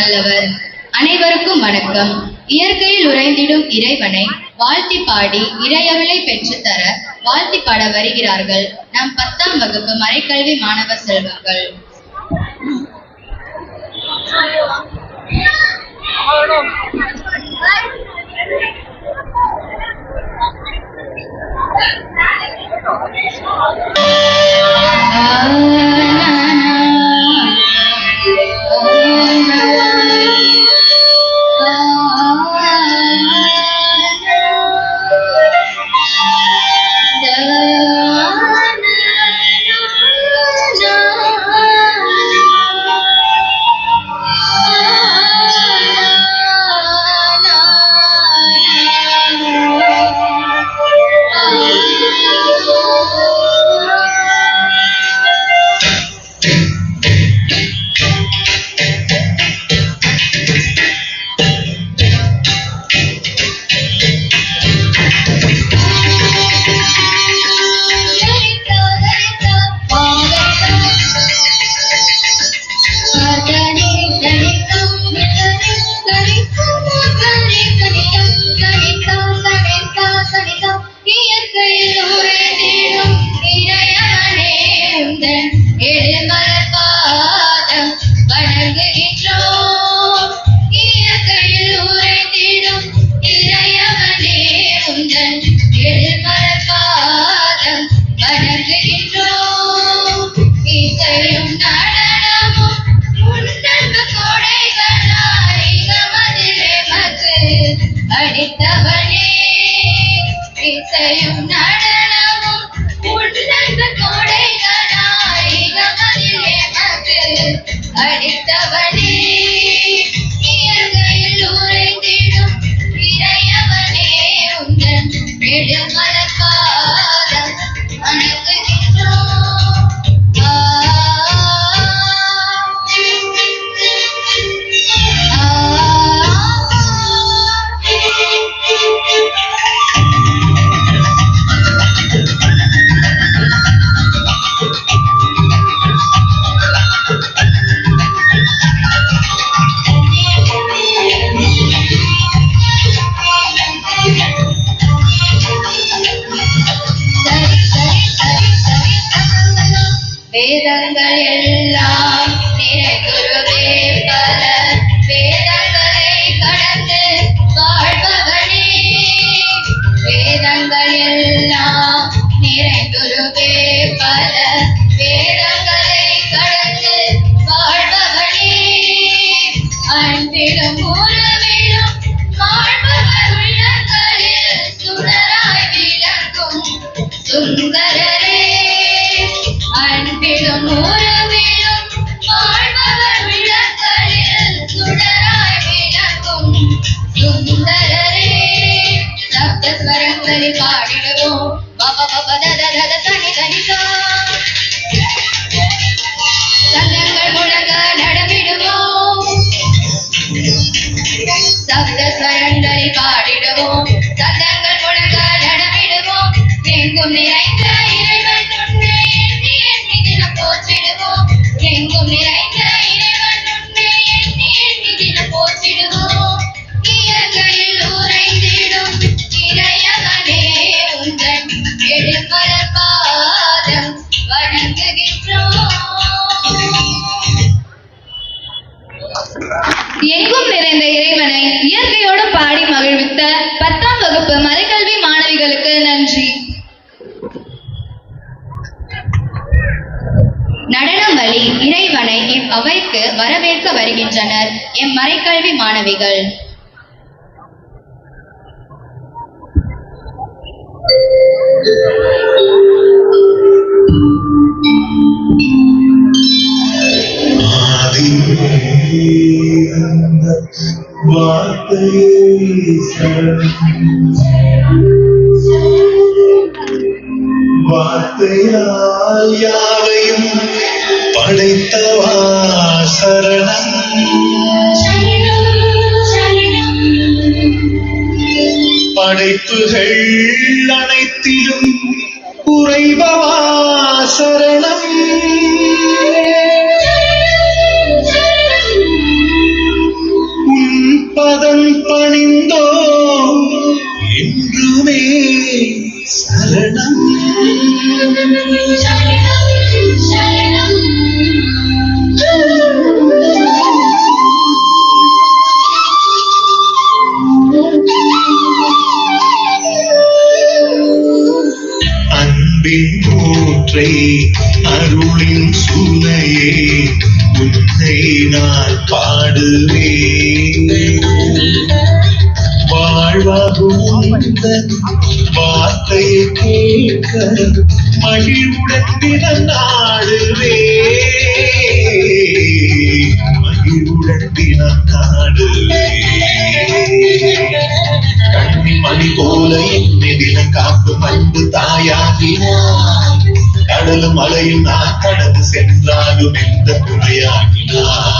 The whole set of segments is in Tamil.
நல்லவர். அனைவருக்கும் வணக்கம். இயற்கையில் உறைந்திடும் இறைவனை வாழ்த்தி பாடி இறையருளை பெற்றுத்தர வாழ்த்தி பாட வருகிறார்கள் நம் 10ஆம் வகுப்பு மறைக்கல்வி மாணவ செல்வங்கள். வேதங்கள் எல்லாம் நிறைகுருவே பல வேதங்களை கடந்து வாழ்பவனே. வேதங்கள் எல்லாம் நிறைகுருவே பல வேதங்களை கடந்து வாழ்பவனே. அன்பிலும் உறவிலும் வாழ்பவர் உள்ளங்களில் சுடராய் விளங்கும் சுந்தரரே. அன்பிலும் உறவிலும் வாழ்பவர் உள்ளங்களில் சுடராய் விளங்கும் சுந்தரரே. சப்த ஸ்வரங்களில் பாடிடுவோம் தனி தனிகா. சங்கங்கள் முழங்க நடமிடுவோம். சப்த ஸ்வரங்களில் பாடிடுவோம். சங்கங்கள் முழங்க நடமிடுவோம். எங்கும் நிறைந்த இறைவன் உன்னை எண்ணி எண்ணி தினம் போற்றிடுவோம். எங்கும் நிறைந்த இறைவன் உன்னை எண்ணி எண்ணி தினம் போற்றிடுவோம். இயற்கையில் உறைந்திடும் இறையவனே உந்தன் எழுமலர் பாதம் வணங்குகின்றோம். எங்கும் நிறைந்த இறைவனை இயற்கையோடு பாடி மகிழ்வித்த 10ஆம் வகுப்பு மறைக்கல்வி மாணவிகளுக்கு நன்றி. நடனம் வழி இறைவனை அவைக்கு வரவேற்க வருகின்றனர் எம் மறைக்கல்வி மாணவிகள். வார்த்தையால் யாவையும் படைத்தவா சரணம். படைப்புகள் அனைத்திலும் உறைபவா சரணம். பாடுவே வாழ்வாகும் உந்தன் வார்த்தையை கேட்க மகிழ்வுடன் தினம் நாடுவே மகிழ்வுடன் தினம் நாடுவே கண்ணின் மணி போல என்னை தினம் காக்கும் அன்பு தாயாகினார் கடலும் மலையும் நான் கடந்து சென்றாலும் எந்த துணையாகினார்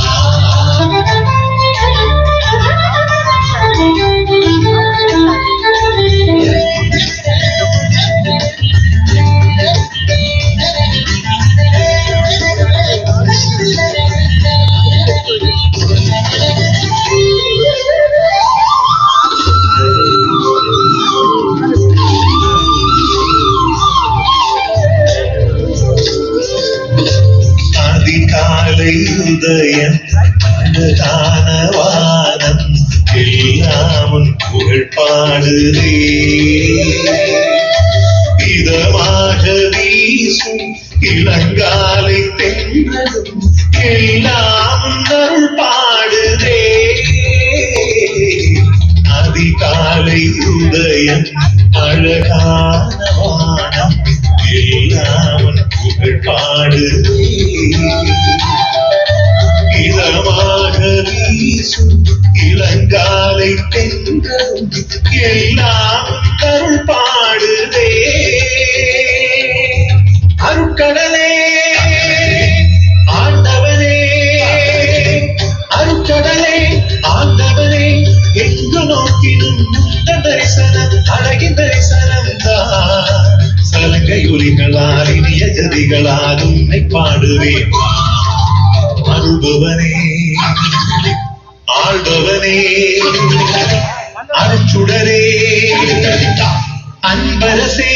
அதிகாலை உதயம் அழகான வானம் எல்லாம் உன் புகழ் பாடுதே இதமாக வீசும் இளங்காலை தென்றலும் எல்லாம் உன் பாடுதே அதிகாலை உதயம் அழகான வானம் எல்லாம் உன் புகழ் பாடுதே இதமாக வீசும் இளங்காலை தென்றலும் எல்லாம் அருள் பாடுதே அருட்கடலே ஆண்டவனே அருட்கடலே ஆண்டவனே எங்கு நோக்கினும் முந்த தரிசனம் அழகின் தரிசனம் தான் சலங்கை ஒலிகளால் இனிய ஜதிகளால் உன்னை பாடுவேன் அருள்பவனே ஆள்பவனே அருச்சுடரே அன்பரசே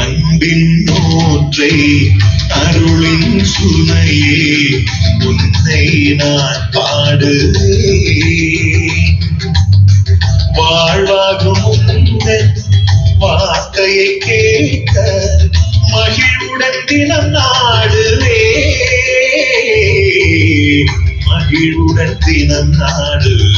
அன்பின் நூற்றை அருளின் சுனையே உன்னை நான் பாடுவேன் வாழ்வாகும் உந்தன் வார்த்தையை கேட்க மகிழ்வுடன் தினம் நாடுவே மகிழ்வுடன் தினம் நாடுவே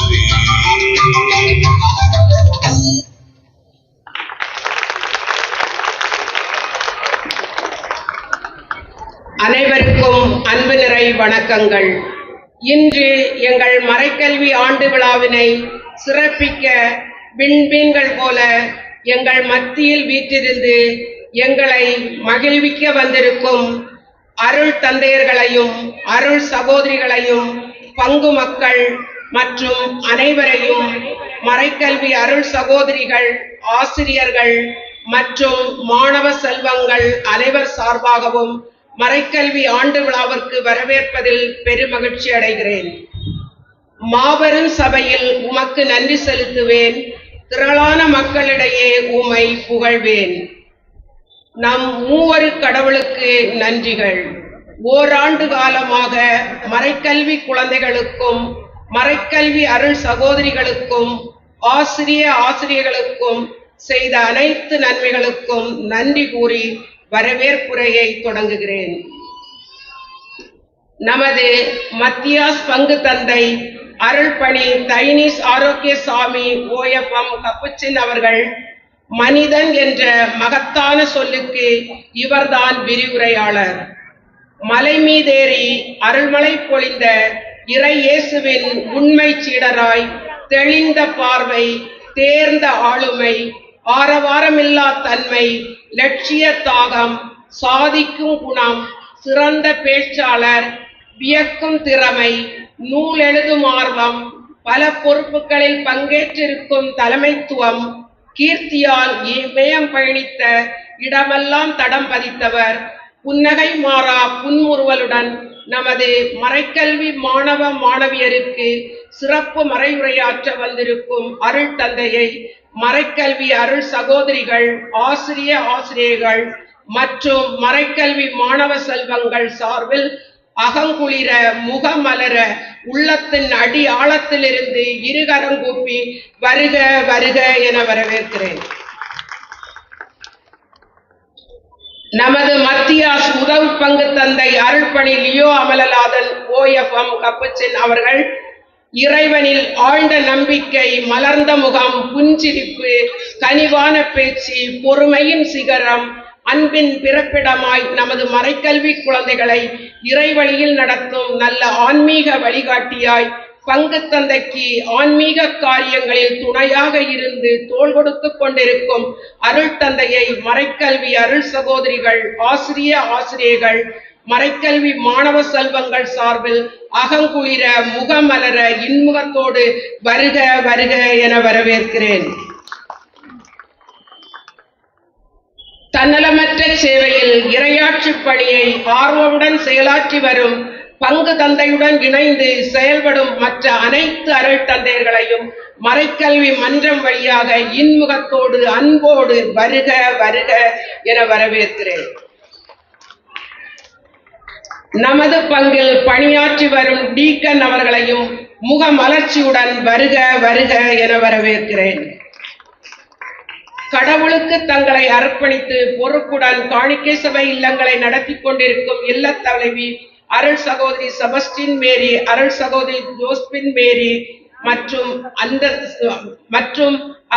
அனைவருக்கும் அன்பு நிறை வணக்கங்கள். இன்று எங்கள் மறைக்கல்வி ஆண்டு விழாவினை சிறப்பிக்க விண்மீன்கள் போல எங்கள் மத்தியில் வீற்றிருந்து எங்களை மகிழ்விக்க வந்திருக்கும் அருள் தந்தையர்களையும் அருள் சகோதரிகளையும் பங்கு மக்கள் மற்றும் அனைவரையும் மறைக்கல்வி அருள் சகோதரிகள், ஆசிரியர்கள் மற்றும் மாணவ செல்வங்கள் அனைவர் சார்பாகவும் மறைக்கல்வி ஆண்டு விழாவிற்கு வரவேற்பதில் பெருமகிழ்ச்சி அடைகிறேன். மாபெரும் சபையில் உமக்கு நன்றி செலுத்துவேன். திரளான மக்களிடையே உம்மை புகழ்வேன். நம் மூவரு கடவுளுக்கு நன்றிகள். ஓராண்டு காலமாக மறைக்கல்வி குழந்தைகளுக்கும் மறைக்கல்வி அருள் சகோதரிகளுக்கும் ஆசிரியர்களுக்கும் செய்த அனைத்து நன்மைகளுக்கும் நன்றி கூறி வரவேற்புரையை தொடங்குகிறேன். நமது மத்தியாஸ் பங்கு தந்தை அருள்பணி தைனீஸ் ஆரோக்கியசாமி OFM கப்புச்சின் அவர்கள் மனிதன் என்ற மகத்தான சொல்லுக்கு இவர்தான் விரிவுரையாளர். மலை மீதேறி அருள்மலை பொழிந்த இறை இயேசுவின் உண்மை சீடராய் தெளிந்த பார்வை, தேர்ந்த ஆளுமை, ஆரவாரமில்லா தன்மை, லட்சிய தாகம், சாதிக்கும் குணம், சிறந்த பேச்சாளர், வியக்கும் திறமை, நூல் எழுதும் ஆர்வம், பல பொறுப்புகளில் பங்கேற்றிருக்கும் தலைமைத்துவம், கீர்த்தியால் இமயம் பயணித்த இடமெல்லாம் தடம் பதித்தவர், புன்னகை மாறா புன்முறுவலுடன் நமது மறைக்கல்வி மாணவ மாணவியருக்கு சிறப்பு மறைவுரையாற்ற வந்திருக்கும் அருள் தந்தையை மறைக்கல்வி அருள் சகோதரிகள், ஆசிரியர்கள் மற்றும் மறைக்கல்வி மாணவ செல்வங்கள் சார்பில் அகங்குளிர முகமலர உள்ளத்தின் அடி ஆழத்திலிருந்து இருகரங்கூப்பி வருக வருக என வரவேற்கிறேன். நமது மத்தியாஸ் உதவு பங்கு தந்தை அருள்பணி லியோ அமலநாதன் OFM கப்புச்சின் அவர்கள் இறைவனில் ஆழ்ந்த நம்பிக்கை, மலர்ந்த முகம், புஞ்சிரிப்பு, கனிவான பேச்சு, பொறுமையின் சிகரம், அன்பின் பிறப்பிடமாய் நமது மறைக்கல்வி குழந்தைகளை இறைவழியில் நடத்தும் நல்ல ஆன்மீக வழிகாட்டியாய் பங்கு தந்தைக்கு ஆன்மீக காரியங்களில் துணையாக இருந்து தோள் கொடுத்து கொண்டிருக்கும் அருள் தந்தையை மறைக்கல்வி அருள் சகோதரிகள், ஆசிரியர்கள், மறைக்கல்வி மாணவ செல்வங்கள் சார்பில் அகங்குளிர முகமலர இன்முகத்தோடு வருக வருக என வரவேற்கிறேன். தன்னலமற்ற சேவையில் இறையாட்சி பணியை ஆர்வமுடன் செயலாற்றி வரும் பங்கு தந்தையுடன் இணைந்து செயல்படும் மற்ற அனைத்து அருள் தந்தையர்களையும் மறைக்கல்வி மன்றம் வழியாக இன்முகத்தோடு அன்போடு வருக வருக என வரவேற்கிறேன். நமது பங்கில் பணியாற்றி வரும் டீக்கன் அவர்களையும் முகமலர்ச்சியுடன் வருக வருக என வரவேற்கிறேன். கடவுளுக்கு தங்களை அர்ப்பணித்து பொறுப்புடன் காணிக்கை சபை இல்லங்களை நடத்தி கொண்டிருக்கும் இல்லத் தலைவி அருள் சகோதரி செபஸ்டின் மேரி, அருள் சகோதரி ஜோஸ்பின் மேரி மற்றும்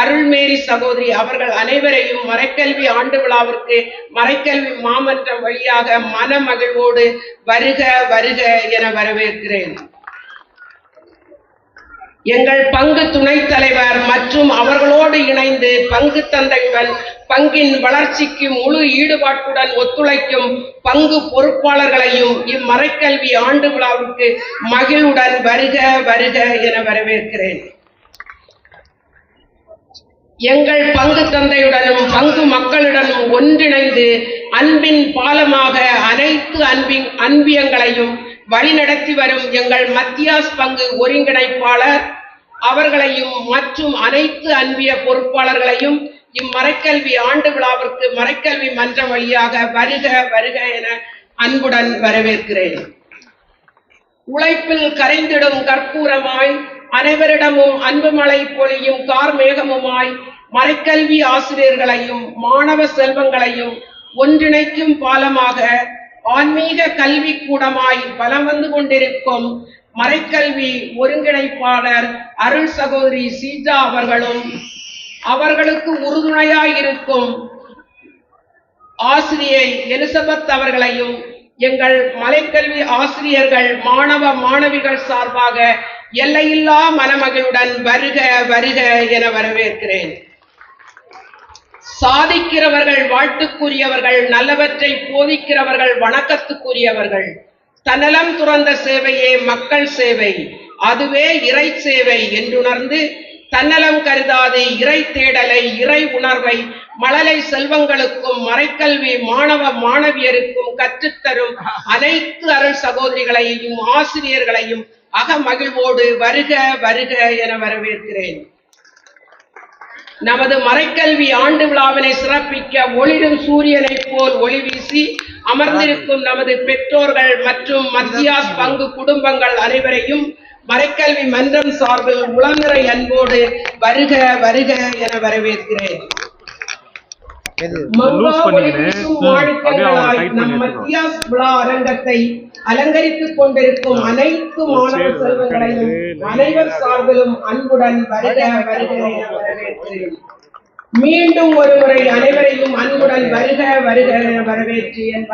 அருள்மேரி சகோதரி அவர்கள் அனைவரையும் மறைக்கல்வி ஆண்டு விழாவிற்கு மறைக்கல்வி மாமன்றம் வழியாக மனமகிழ்வோடு வருக வருக என வரவேற்கிறேன். எங்கள் பங்கு துணைத் தலைவர் மற்றும் அவர்களோடு இணைந்து பங்கு தந்தையுடன் பங்கின் வளர்ச்சிக்கு முழு ஈடுபாட்டுடன் ஒத்துழைக்கும் பங்கு பொறுப்பாளர்களையும் இம்மறைக்கல்வி ஆண்டு விழாவுக்கு மகிழ்வுடன் வருக வருக என வரவேற்கிறேன். எங்கள் பங்கு தந்தையுடனும் பங்கு மக்களுடனும் ஒன்றிணைந்து அன்பின் பாலமாக அனைத்து அன்பியங்களையும் வழிநடத்தி வரும் எங்கள் மத்தியாஸ் பங்கு ஒருங்கிணைப்பாளர் அவர்களையும் மற்றும் அனைத்து அன்பிய பொறுப்பாளர்களையும் இம்மறைக்கல்வி ஆண்டு விழாவிற்கு மறைக்கல்வி மன்றம் வழியாக வருக வருக என அன்புடன் வரவேற்கிறேன். உழைப்பில் கரைந்திடும் கற்பூரமாய் அனைவரிடமும் அன்பு மழை பொழியும் கார்மேகமுமாய் மறைக்கல்வி ஆசிரியர்களையும் மாணவ செல்வங்களையும் ஒன்றிணைக்கும் பாலமாக ஆன்மீக கல்வி கூடமாய் வலம் வந்து கொண்டிருக்கும் மறைக்கல்வி ஒருங்கிணைப்பாளர் அருள் சகோதரி சீஜா அவர்களும் அவர்களுக்கு உறுதுணையாயிருக்கும் ஆசிரியை எலிசபெத் அவர்களையும் எங்கள் மலைக்கல்வி ஆசிரியர்கள் மாணவ மாணவிகள் சார்பாக எல்லையில்லா மனமகிழ்வுடன் வருக வருக என வரவேற்கிறேன். சாதிக்கிறவர்கள் வாழ்த்துக்குரியவர்கள், நல்லவற்றை போதிக்கிறவர்கள் வணக்கத்துக்குரியவர்கள். தன்னலம் துறந்த சேவையே மக்கள் சேவை, அதுவே இறை சேவை என்றுணர்ந்து தன்னலம் கருதாது இறை தேடலை, இறை உணர்வை மழலை செல்வங்களுக்கும் மறைக்கல்வி மாணவ மாணவியருக்கும் கற்றுத்தரும் அனைத்து அருள் சகோதரிகளையும் ஆசிரியர்களையும் அகமகிழ்வோடு வருக வருக என வரவேற்கிறேன். நமது மறைக்கல்வி ஆண்டு விழாவினை சிறப்பிக்க ஒளிரும் சூரியனை போல் ஒளி வீசி அமர்ந்திருக்கும் நமது பெற்றோர்கள் மற்றும் மத்தியாஸ் பங்கு குடும்பங்கள் அனைவரையும் மறைக்கல்வி மன்றம் சார்பில் உளநிறை அன்போடு வருக வருக என வரவேற்கிறேன். நம் மத்தியாஸ் விழா அரங்கத்தை அலங்கரித்துக் கொண்டிருக்கும் அனைத்து மாணவ செல்வங்களையும் அனைவர் சார்பிலும் அன்புடன் வருக வருக என வரவேற்கிறேன். மீண்டும் ஒருமுறை அனைவரையும் அன்புடன் வருக வருக என வரவேற்று என்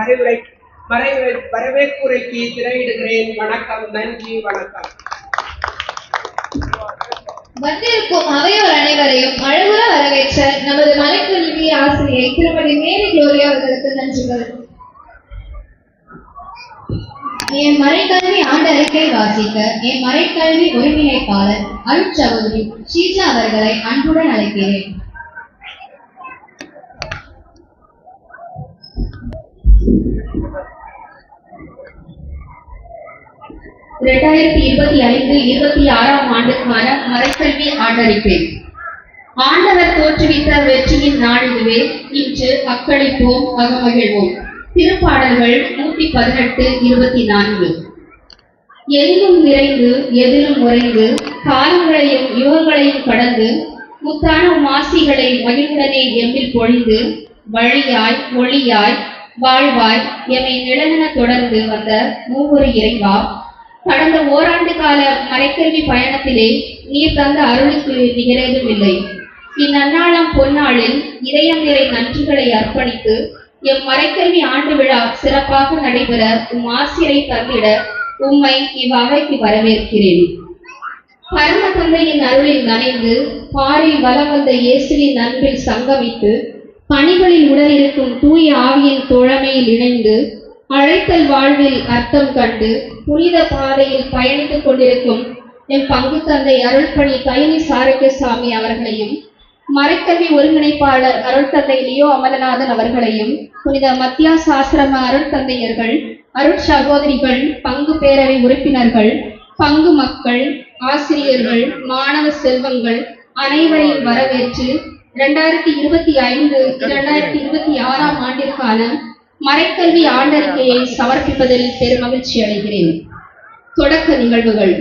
வரவேற்புரைக்கு திரையிடுகிறேன். வணக்கம், நன்றி, வணக்கம். வந்திருக்கும் அவையோர் அனைவரையும் அழகுற வரவேற்ற நமது மலைக்கல்வி ஆசிரியை திருமதி மேரி குளோரியா அவர்களுக்கு நன்றிகள். என் மறைக்கல்வி ஆண்டு அறிக்கை வாசிக்க என் மறைக்கல்வி ஒருங்கிணைப்பாளர் அருள் சகோதரி ஷீஜா அவர்களை அன்புடன் அழைக்கிறேன். ஆண்டுக்கான மறைக்கல்வி ஆண்டறிக்கை. ஆண்டவர் தோற்றுவித்த வெற்றியின் நாள் இதுவே, இன்று அக்களிப்போம் அகமகிழ்வோம். திருப்பாடல்கள் 118:24. எங்கும் நிறைந்து எதிலும் உறைந்து காலங்களையும் யுகங்களையும் கடந்து முத்தான மாசிகளை மகிழ்வுடனே எம்மில் பொழிந்து வழியாய் ஒளியாய் வாழ்வாய் எமை நிழலென தொடர்ந்து வந்த மூவொரு இறைவா, கடந்த ஓராண்டு கால மறைக்கல்வி பயணத்திலே நீர் தந்த அருளுக்கு நிகழேதும் இல்லை. இந்நன்னாளாம் பொன்னாளில் இதயம் நிறை நன்றிகளை அர்ப்பணித்து எம் மறைக்கல்வி ஆண்டு விழா சிறப்பாக நடைபெற ஆசிரை தந்திட உம்மை இவ்வகைக்கு வரவேற்கிறேன். பரம தந்தையின் அருளில் நனைந்து பாரில் வலம் வந்த இயேசுவின் அன்பில் சங்கமித்து பணிகளில் உடனிருக்கும் தூய ஆவியின் தோழமையில் இணைந்து அழைத்தல் வாழ்வில் அர்த்தம் கண்டு புனித பாதையில் பயணித்துக் கொண்டிருக்கும் என் பங்கு தந்தை அருள்பணி தைனி சாரக்கியசாமி அவர்களையும், மறைக்கல்வி ஒருங்கிணைப்பாளர் அருள்தந்தை லியோ அமலநாதன் அவர்களையும், புனித மத்தியாஸ் ஆசிரம அருட்தந்தையர்கள், அருட்சகோதரிகள், பங்கு பேரவை உறுப்பினர்கள், பங்கு மக்கள், ஆசிரியர்கள், மாணவ செல்வங்கள் அனைவரையும் வரவேற்று 2025-2026 ஆண்டிற்கான மறைக்கல்வி ஆண்டறிக்கையை சமர்ப்பிப்பதில் பெருமகிழ்ச்சி அடைகிறேன். தொடக்க நிகழ்வுகள்.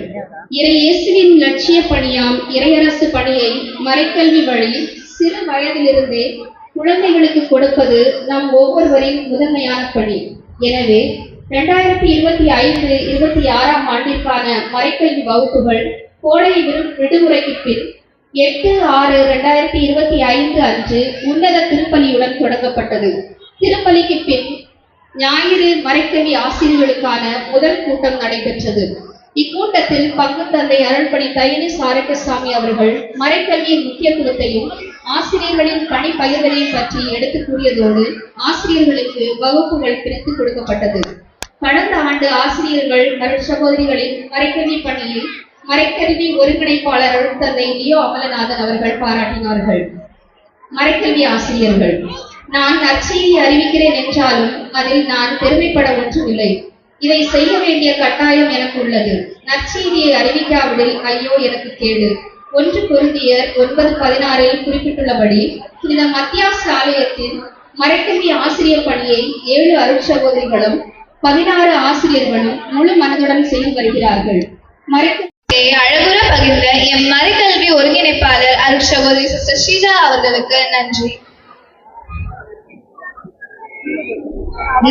இறை இயேசுவின் லட்சிய பணியாம் இறையரசு பணியை மறைக்கல்வி வழி சிறு வயதிலிருந்தே குழந்தைகளுக்கு கொடுப்பது நம் ஒவ்வொருவரின் முதன்மையான பணி. எனவே 2025-26 ஆண்டிற்கான மறைக்கல்வி வகுப்புகள் கோடை விடுமுறைக்கு பின் 8/6/2025 அன்று உன்னத திருப்பலியுடன் தொடங்கப்பட்டது. திருப்பலிக்கு பின் ஞாயிறு மறைக்கல்வி ஆசிரியர்களுக்கான முதல் கூட்டம் நடைபெற்றது. இக்கூட்டத்தில் பங்கு தந்தை அருள்பணி தைனி சாரக்கியசாமி அவர்கள் மறைக்கல்வியின் முக்கியத்துவத்தையும் ஆசிரியர்களின் பணி பகிர்தலையும் பற்றி எடுத்து கூறியதோடு ஆசிரியர்களுக்கு வகுப்புகள் பிரித்து கொடுக்கப்பட்டது. கடந்த ஆண்டு ஆசிரியர்கள் சகோதரிகளின் மறைக்கல்வி பணியை மறைக்கல்வி ஒருங்கிணைப்பாளர் அருட்தந்தை லியோ அமலநாதன் அவர்கள் பாராட்டினார்கள். மறைக்கல்வி ஆசிரியர்கள்: நான் நற்செய்தி அறிவிக்கிறேன் என்றாலும் அதில் நான் பெருமைப்பட ஒன்றுமில்லை. இதை செய்ய வேண்டிய கட்டாயம் எனக்கு உள்ளது. நற்செய்தியை அறிவிக்காவிடில் ஐயோ எனக்கு கேடு. 1 கொரிந்தியர் 9:16 குறிப்பிட்டுள்ளபடி புனித மத்தியாஸ் ஆலயத்தின் மறைக்கல்வி ஆசிரியர் பணியை 7 அருட்சகோதரிகளும் 16 ஆசிரியர்களும் முழு மனதுடன் செய்து வருகிறார்கள். அழகுற பகிர்ந்த எம் மறைக்கல்வி ஒருங்கிணைப்பாளர் அருட்சகோதரி சிஸ்டர் ஸ்ரீஜா அவர்களுக்கு நன்றி.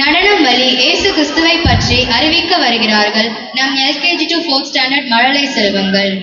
நடனம் வழி இயேசு கிறிஸ்துவை பற்றி அறிவிக்க வருகிறார்கள் நம் LKG to 4th standard மழலை செல்வங்கள்.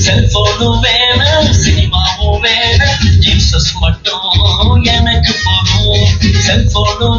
செல்போனும் வேணாம், சினிமாவும் வேணாம், ஜீசஸ் மட்டும் எனக்கு போதும். செல்போனும்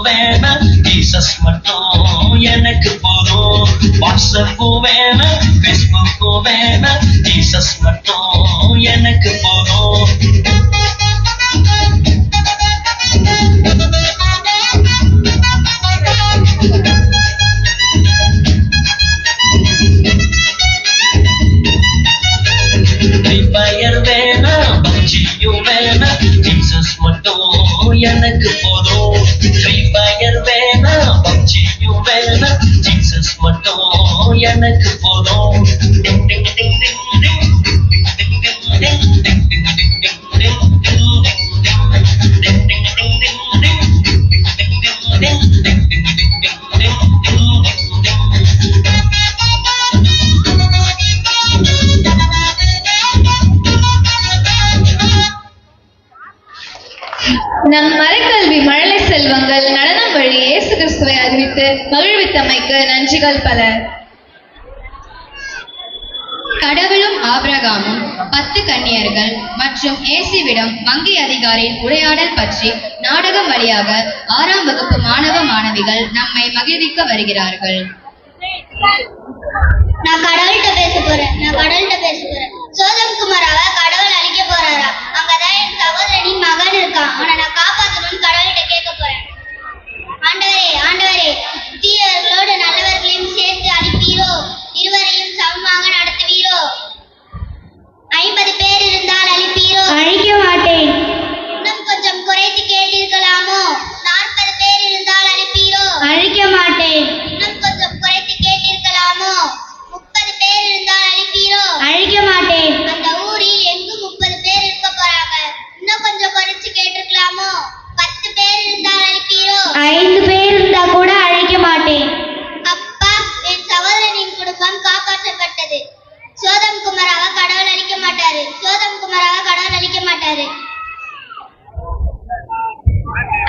வேணாம் ஜீசஸ் மட்டும் எனக்கு போதும். வாட்ஸ்அப் வேணாம் Facebook வேணாம் ஜீசஸ் மட்டும் எனக்கு போதும். பயர் வேணாம் பக்தியும் வேணாம் ஜீசஸ் மட்டும் எனக்கு போதும். பயர் வேணாம் பக்தியும் வேணாம் ஜீசஸ் மட்டும் எனக்கு போதும். டிங் டிங் டிங் டிங் டிங் டிங் டிங் டிங் டிங் டிங் டிங் டிங் டிங் டிங் டிங் டிங் டிங் டிங் நம் மறைக்கல்வி மழலை செல்வங்கள் நடனம் வழி இயேசு கிறிஸ்துவை அறிவித்து மகிழ்வித்தமைக்கு நன்றிகள் பல. கடவுளும் ஆபிரகாமும் 10 கன்னியர்கள் மற்றும் இயேசுவிடம் வங்கி அதிகாரியின் உரையாடல் பற்றி நாடகம் வழியாக 6ஆம் வகுப்பு மாணவ மாணவிகள் நம்மை மகிழ்விக்க வருகிறார்கள். நான் கடவுள்கிட்ட பேச போறேன். சோதம் குமாராவை கடவுள் அழிக்க போறாரா? அங்கதான் என் சகோதரனின் மகன் இருக்கான். அவனை நான் காப்பாற்றணும்னு கடவுள்கிட்ட கேட்க போறேன். ஆண்டவரே தீயவர்களோடு நல்லவர்களையும் சேர்த்து அழிப்பீரோ? இருவரையும் சமமாக நடத்துவீரோ? 50 பேர் இருந்தால் அழிப்பீரோ? அழிக்க மாட்டேன். இன்னும் கொஞ்சம் குறைத்து கேட்டிருக்கலாமோ? 40 பேர் இருந்தால் அழிப்பீரோ? அழிக்க மாட்டேன். இன்னும் கொஞ்சம் குறைத்து கேட்டிருக்கலாமோ? 30 பேர் இருந்தால் அழிப்பீரோ? அழிக்க மாட்டேன். அந்த ஊரில் எங்கும் 30 பேர் இருக்க போறாங்க. இன்னும் கொஞ்சம் குறைச்சு கேட்டிருக்கலாமோ? 10 பேர் இருந்தால் அழிப்பீரோ? 5 பேர் இருந்தா கூட அழிக்க மாட்டேன். அப்பா, என் சகோதரனின் குடும்பம் காப்பாற்றப்பட்டது. சோதம் குமாராவை கடவுள் அழிக்க மாட்டாரு.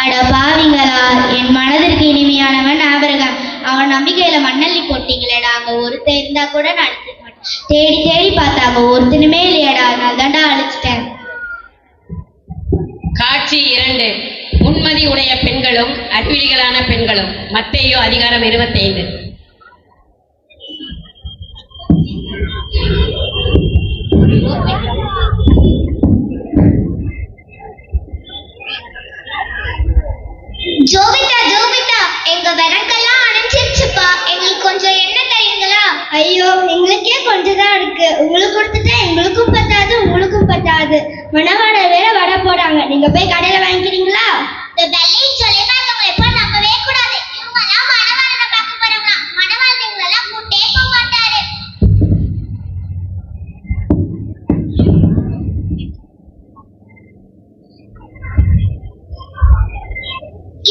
அட பாவிங்களா, என் மனதிற்கு இனிமையானவன் ஆபிரகாம். அவன் நம்பிக்கையில மண்ணள்ளி போட்டீங்களேடா. அங்க ஒருத்தர் இருந்தா கூட நான் அழிச்சிக்க மாட்டேன். தேடி பார்த்தாங்க, ஒருத்தனுமே இல்லையடா. அதனால தான்டா அழிச்சிட்டேன். காட்சி 2. முன்மதி உடைய பெண்களும் அறிவிலிகளான பெண்களும். மத்தேயு அதிகாரம் 25. ஜோவிதா, எங்க விளக்கெல்லாம் அணைஞ்சிருச்சுப்பா. எங்களுக்கு கொஞ்சம் எண்ணெய் தரீங்களா? ஐயோ, எங்களுக்கே கொஞ்சம் தான் இருக்கு. உங்களுக்கு கொடுத்துட்டா எங்களுக்கும் பத்தாது, உங்களுக்கும் பத்தாது. மணவாளர் வேற வடை போடாங்க. நீங்க போய் கடையில வாங்கிக்கிறீங்களா? இந்த வெள்ளையும் சொல்லி நாங்க எப்ப நம்பவே கூடாது. இவங்க எல்லாம் மணவாளரை பார்க்க போறாங்களா? மணவாளர் எங்களெல்லாம் கூட்டே போக மாட்டாரு.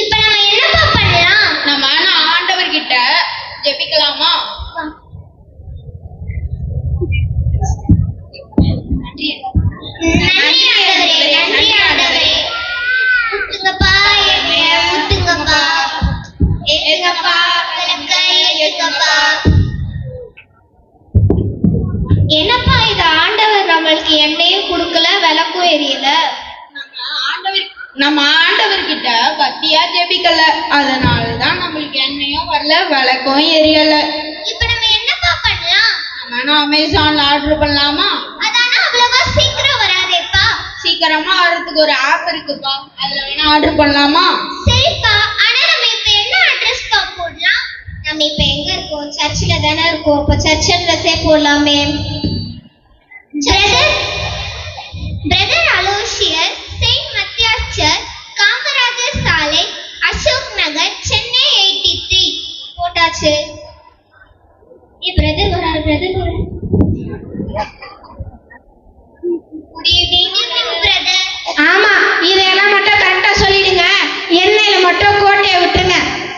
இப்ப நம்ம என்னப்பா பண்ணலாம்? நம்ம ஆண்டவர்கிட்ட ஜெபிக்கலாமா? நன்றி ஆண்டவரே. முத்துங்கப்பா, முத்துங்கப்பா, ஏத்துங்கப்பா, ஏத்துங்கப்பா. என்னப்பா இது? ஆண்டவர் நம்மளுக்கு எண்ணெயும் கொடுக்கல, விளக்கும் எரியல. நம்ம ஆண்டவர்கிட்ட பத்தியா ஜெபிக்கல, அதனாலதான் நம்மளுக்கு எண்ணெயும் வரல, விளக்கும் எரியல. இப்ப நம்ம என்னப்பா பண்ணலாம்? நம்ம அமேசான்ல ஆர்டர் பண்ணலாமா? அதானா அவ்வளவா சீக்கிரம் வராதேப்பா. சீக்கிரமா வர்றதுக்கு ஒரு ஆப் இருக்குப்பா, அதுல வேணா ஆர்டர் பண்ணலாமா? சரிப்பா. ஆனா நம்ம இப்ப என்ன அட்ரஸ் போடலாம்? நம்ம இப்ப எங்க இருக்கோம்? சர்ச்சில தானே இருக்கோம். அப்ப சர்ச் அட்ரஸே போடலாமே. Brother Aloysius, saint Mathias church, Kamarajar Salai, Ashok Nagar, Chennai 83 போட்டாச்சு. பிரதர் வராரு. Good evening brother. ஆமா, இதெல்லாம் மட்டும் கரெக்டா சொல்லிடுங்க. எண்ணெயில மட்டும் கோட்டையை விட்டுருங்க.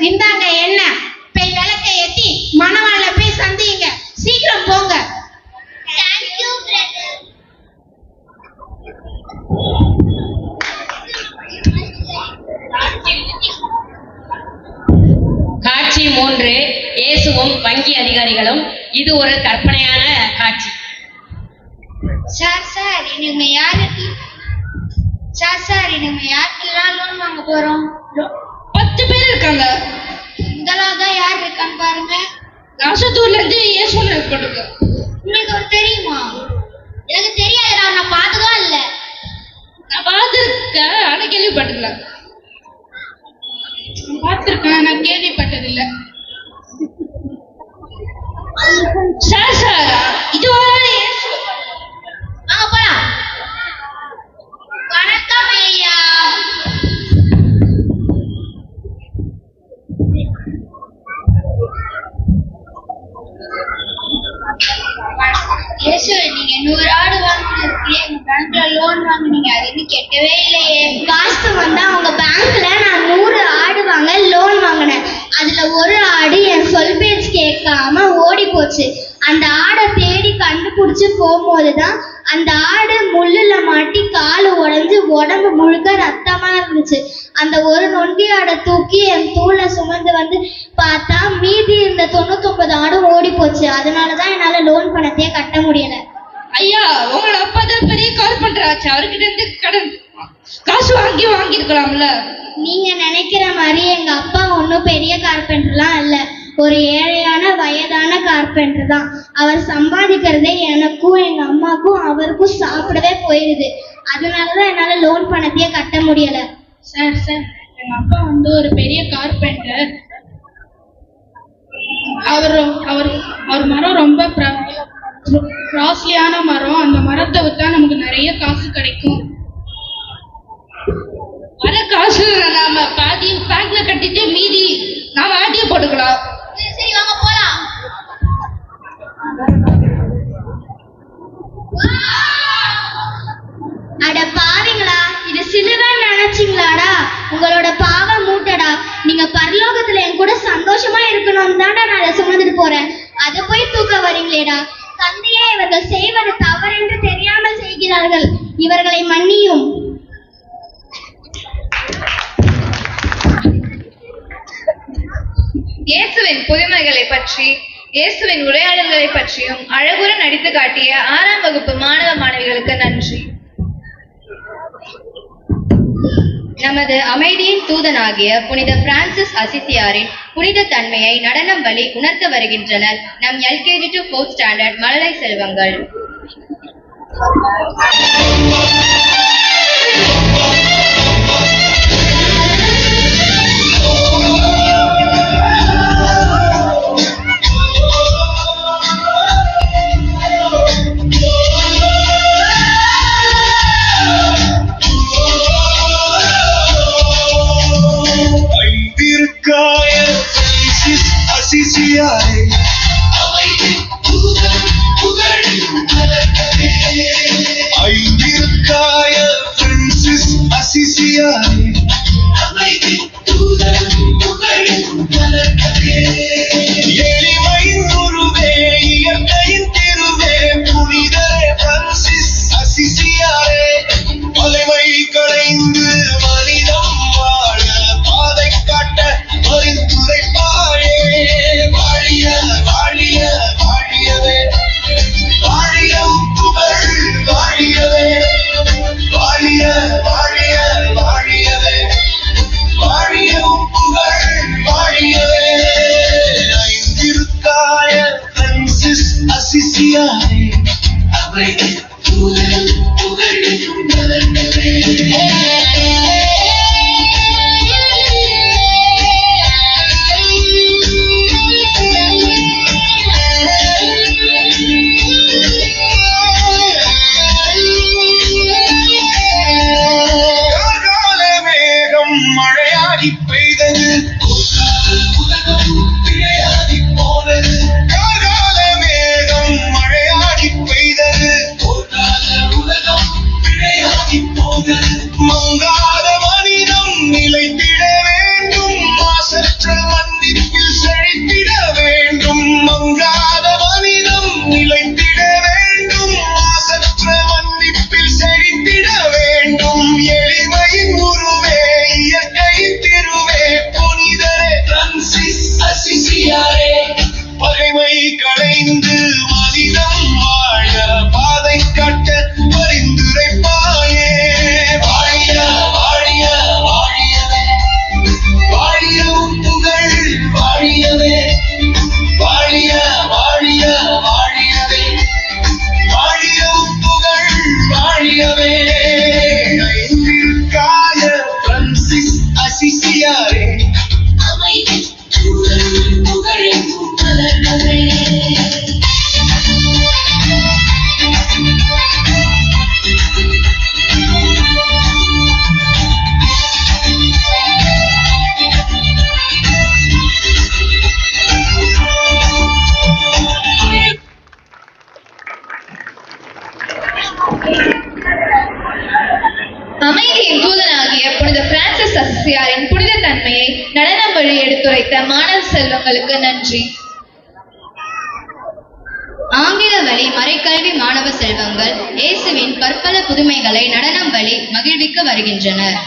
இந்தாங்க எண்ணெய். போய் விளக்க ஏத்தி மணவாள போய் சந்திங்க. சீக்கிரம் போங்க. Thank you brother. காட்சி 3. இயேசுவும் வங்கி அதிகாரிகளும். இது ஒரு கற்பனையான காட்சி. சார் இனிமே யாருக்கெல்லாம் லோன் வாங்க போறோம்? 10 பேர் இருக்கான்னு பாருங்க. நாசத்தூர்ல இருந்து இயேசுன்னு போட்டுருக்க. உங்களுக்கு அவர் தெரியுமா? எனக்கு தெரியாதுடா, நான் பார்த்ததும் இல்ல. நான் பார்த்திருக்கேன், ஆனா கேள்விப்பட்டதில்ல. பார்த்திருக்கேன், நான் கேள்விப்பட்டதில்ல. சாரா இதுவரை இயேசு. வாங்க போலாம். வணக்கம் ஐயா. இயேசு, நீங்க 100 ஆடு வாங்கினதுக்கு எங்க பேங்க்ல லோன் வாங்குனீங்க, அது இன்னும் கெட்டவே இல்லையே. காசு வந்தா அவங்க பேங்க்ல நான் 100 ஆடு வாங்க லோன் வாங்கினேன். அதுல ஒரு ஆடு என் சொல் பேச்சு கேட்காம ஓடி போச்சு. அந்த ஆடை தேடி கண்டுபிடிச்சு போகும்போதுதான் அந்த ஆடு முள்ளுல மாட்டி காலு உடைஞ்சு உடம்பு முழுக்க ரத்தமா இருந்துச்சு. அந்த ஒரு நொண்டி ஆடை தூக்கி என் தூள்ல சுமந்து வந்து பார்த்தா மீதி இருந்த 99 ஆடும் ஓடி போச்சு. அதனாலதான் என்னால லோன் பணத்தையே கட்ட முடியல. ஐயா, உங்களோட அப்பா தான் பெரிய கார்பெண்டர் ஆச்சு, அவர்கிட்ட இருந்து கடன் காசு வாங்கியிருக்கலாம்ல. நீங்க நினைக்கிற மாதிரி எங்க அப்பா ஒன்றும் பெரிய கார்பெண்டர்லாம் இல்ல, ஒரு ஏழையான வயதான கார்பெண்டர் தான். அவர் சம்பாதிக்கிறதே எனக்கும் எங்க அம்மாக்கும் அவருக்கும் சாப்பிடவே போயிடுது. அதனாலதான் என்னால லோன் பணத்தையே கட்ட முடியல. சார், எங்க அப்பா ஒரு பெரிய கார்பெண்டர். அவர் மரம் ரொம்ப காஸ்ட்லியான மரம். அந்த மரத்தை வித்தா நமக்கு நிறைய காசு கிடைக்கும். வர காசு நாம பாதி பேங்க்ல கட்டிட்டு மீதி நாம ஆட்டிய போட்டுக்கலாம். சரி வாங்க போலாம். அட பாவிங்களா, இது சிலுவைன்னு நினைச்சீங்களாடா? உங்களோட பாவம் மூட்டடா. நீங்க பரலோகத்துல என் கூட சந்தோஷமா இருக்கணும் தான்டா நான் அதை சுமந்துட்டு போறேன். அதை போய் தூக்க வரீங்களேடா. தந்தையே, இவர்கள் செய்வது தவறென்று தெரியாமல் செய்கிறார்கள், இவர்களை மன்னியும். இயேசுவின் புதுமைகளை பற்றி, இயேசுவின் உரையாடல்களை பற்றியும் அழகுற நடித்து காட்டிய 6ஆம் வகுப்பு மாணவ மாணவிகளுக்கு நன்றி. நமது அமைதியின் தூதனாகிய புனித பிரான்சிஸ் அசிசியாரின் புனித தன்மையை நடனம் வழி உணர்த்த வருகின்றனர் நம் LKG to 4th ஸ்டாண்டர்ட் மழலை செல்வங்கள். எளிமையின் உருவே, இயற்கையின் திருவே, புனிதரே பிரான்சிஸ் அசிசியாரே, வலிமை களைந்து மனிதம் வாழ பாதை காட்ட பரிந்துரைப்பாயே. வாழிய எடுத்துரைத்த மாணவ செல்வங்களுக்கு நன்றி. ஆங்கில வழி மறைக்கல்வி மாணவ செல்வங்கள் இயேசுவின் பற்பல புதுமைகளை நடனம் வழி மகிழ்விக்க வருகின்றனர்.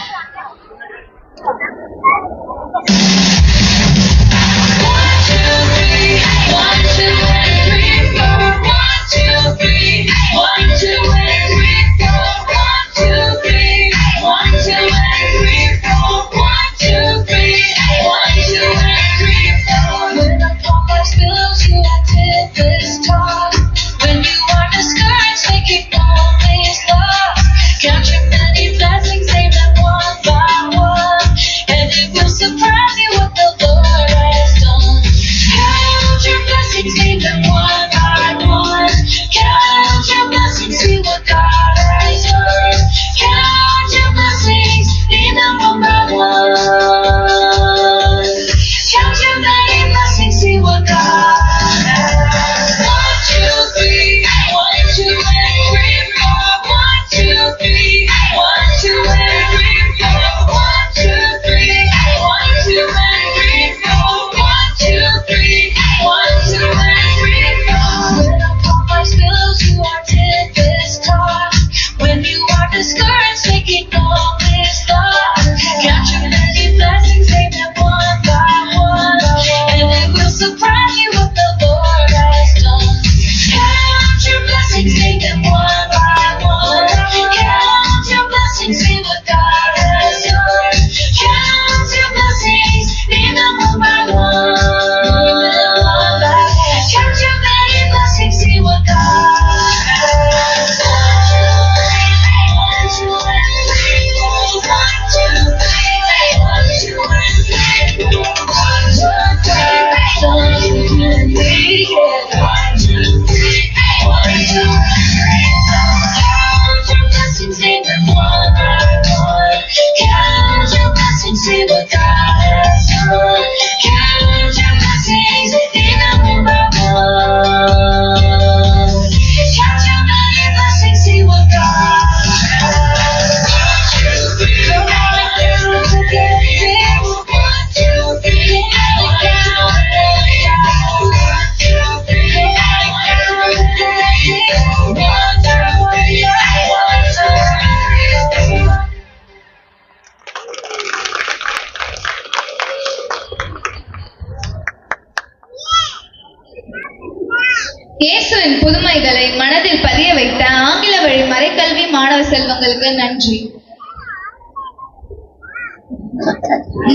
இயேசுவின் புதுமைகளை மனதில் பதிய வைத்த ஆங்கில வழி மறைக்கல்வி மாணவ செல்வங்களுக்கு நன்றி.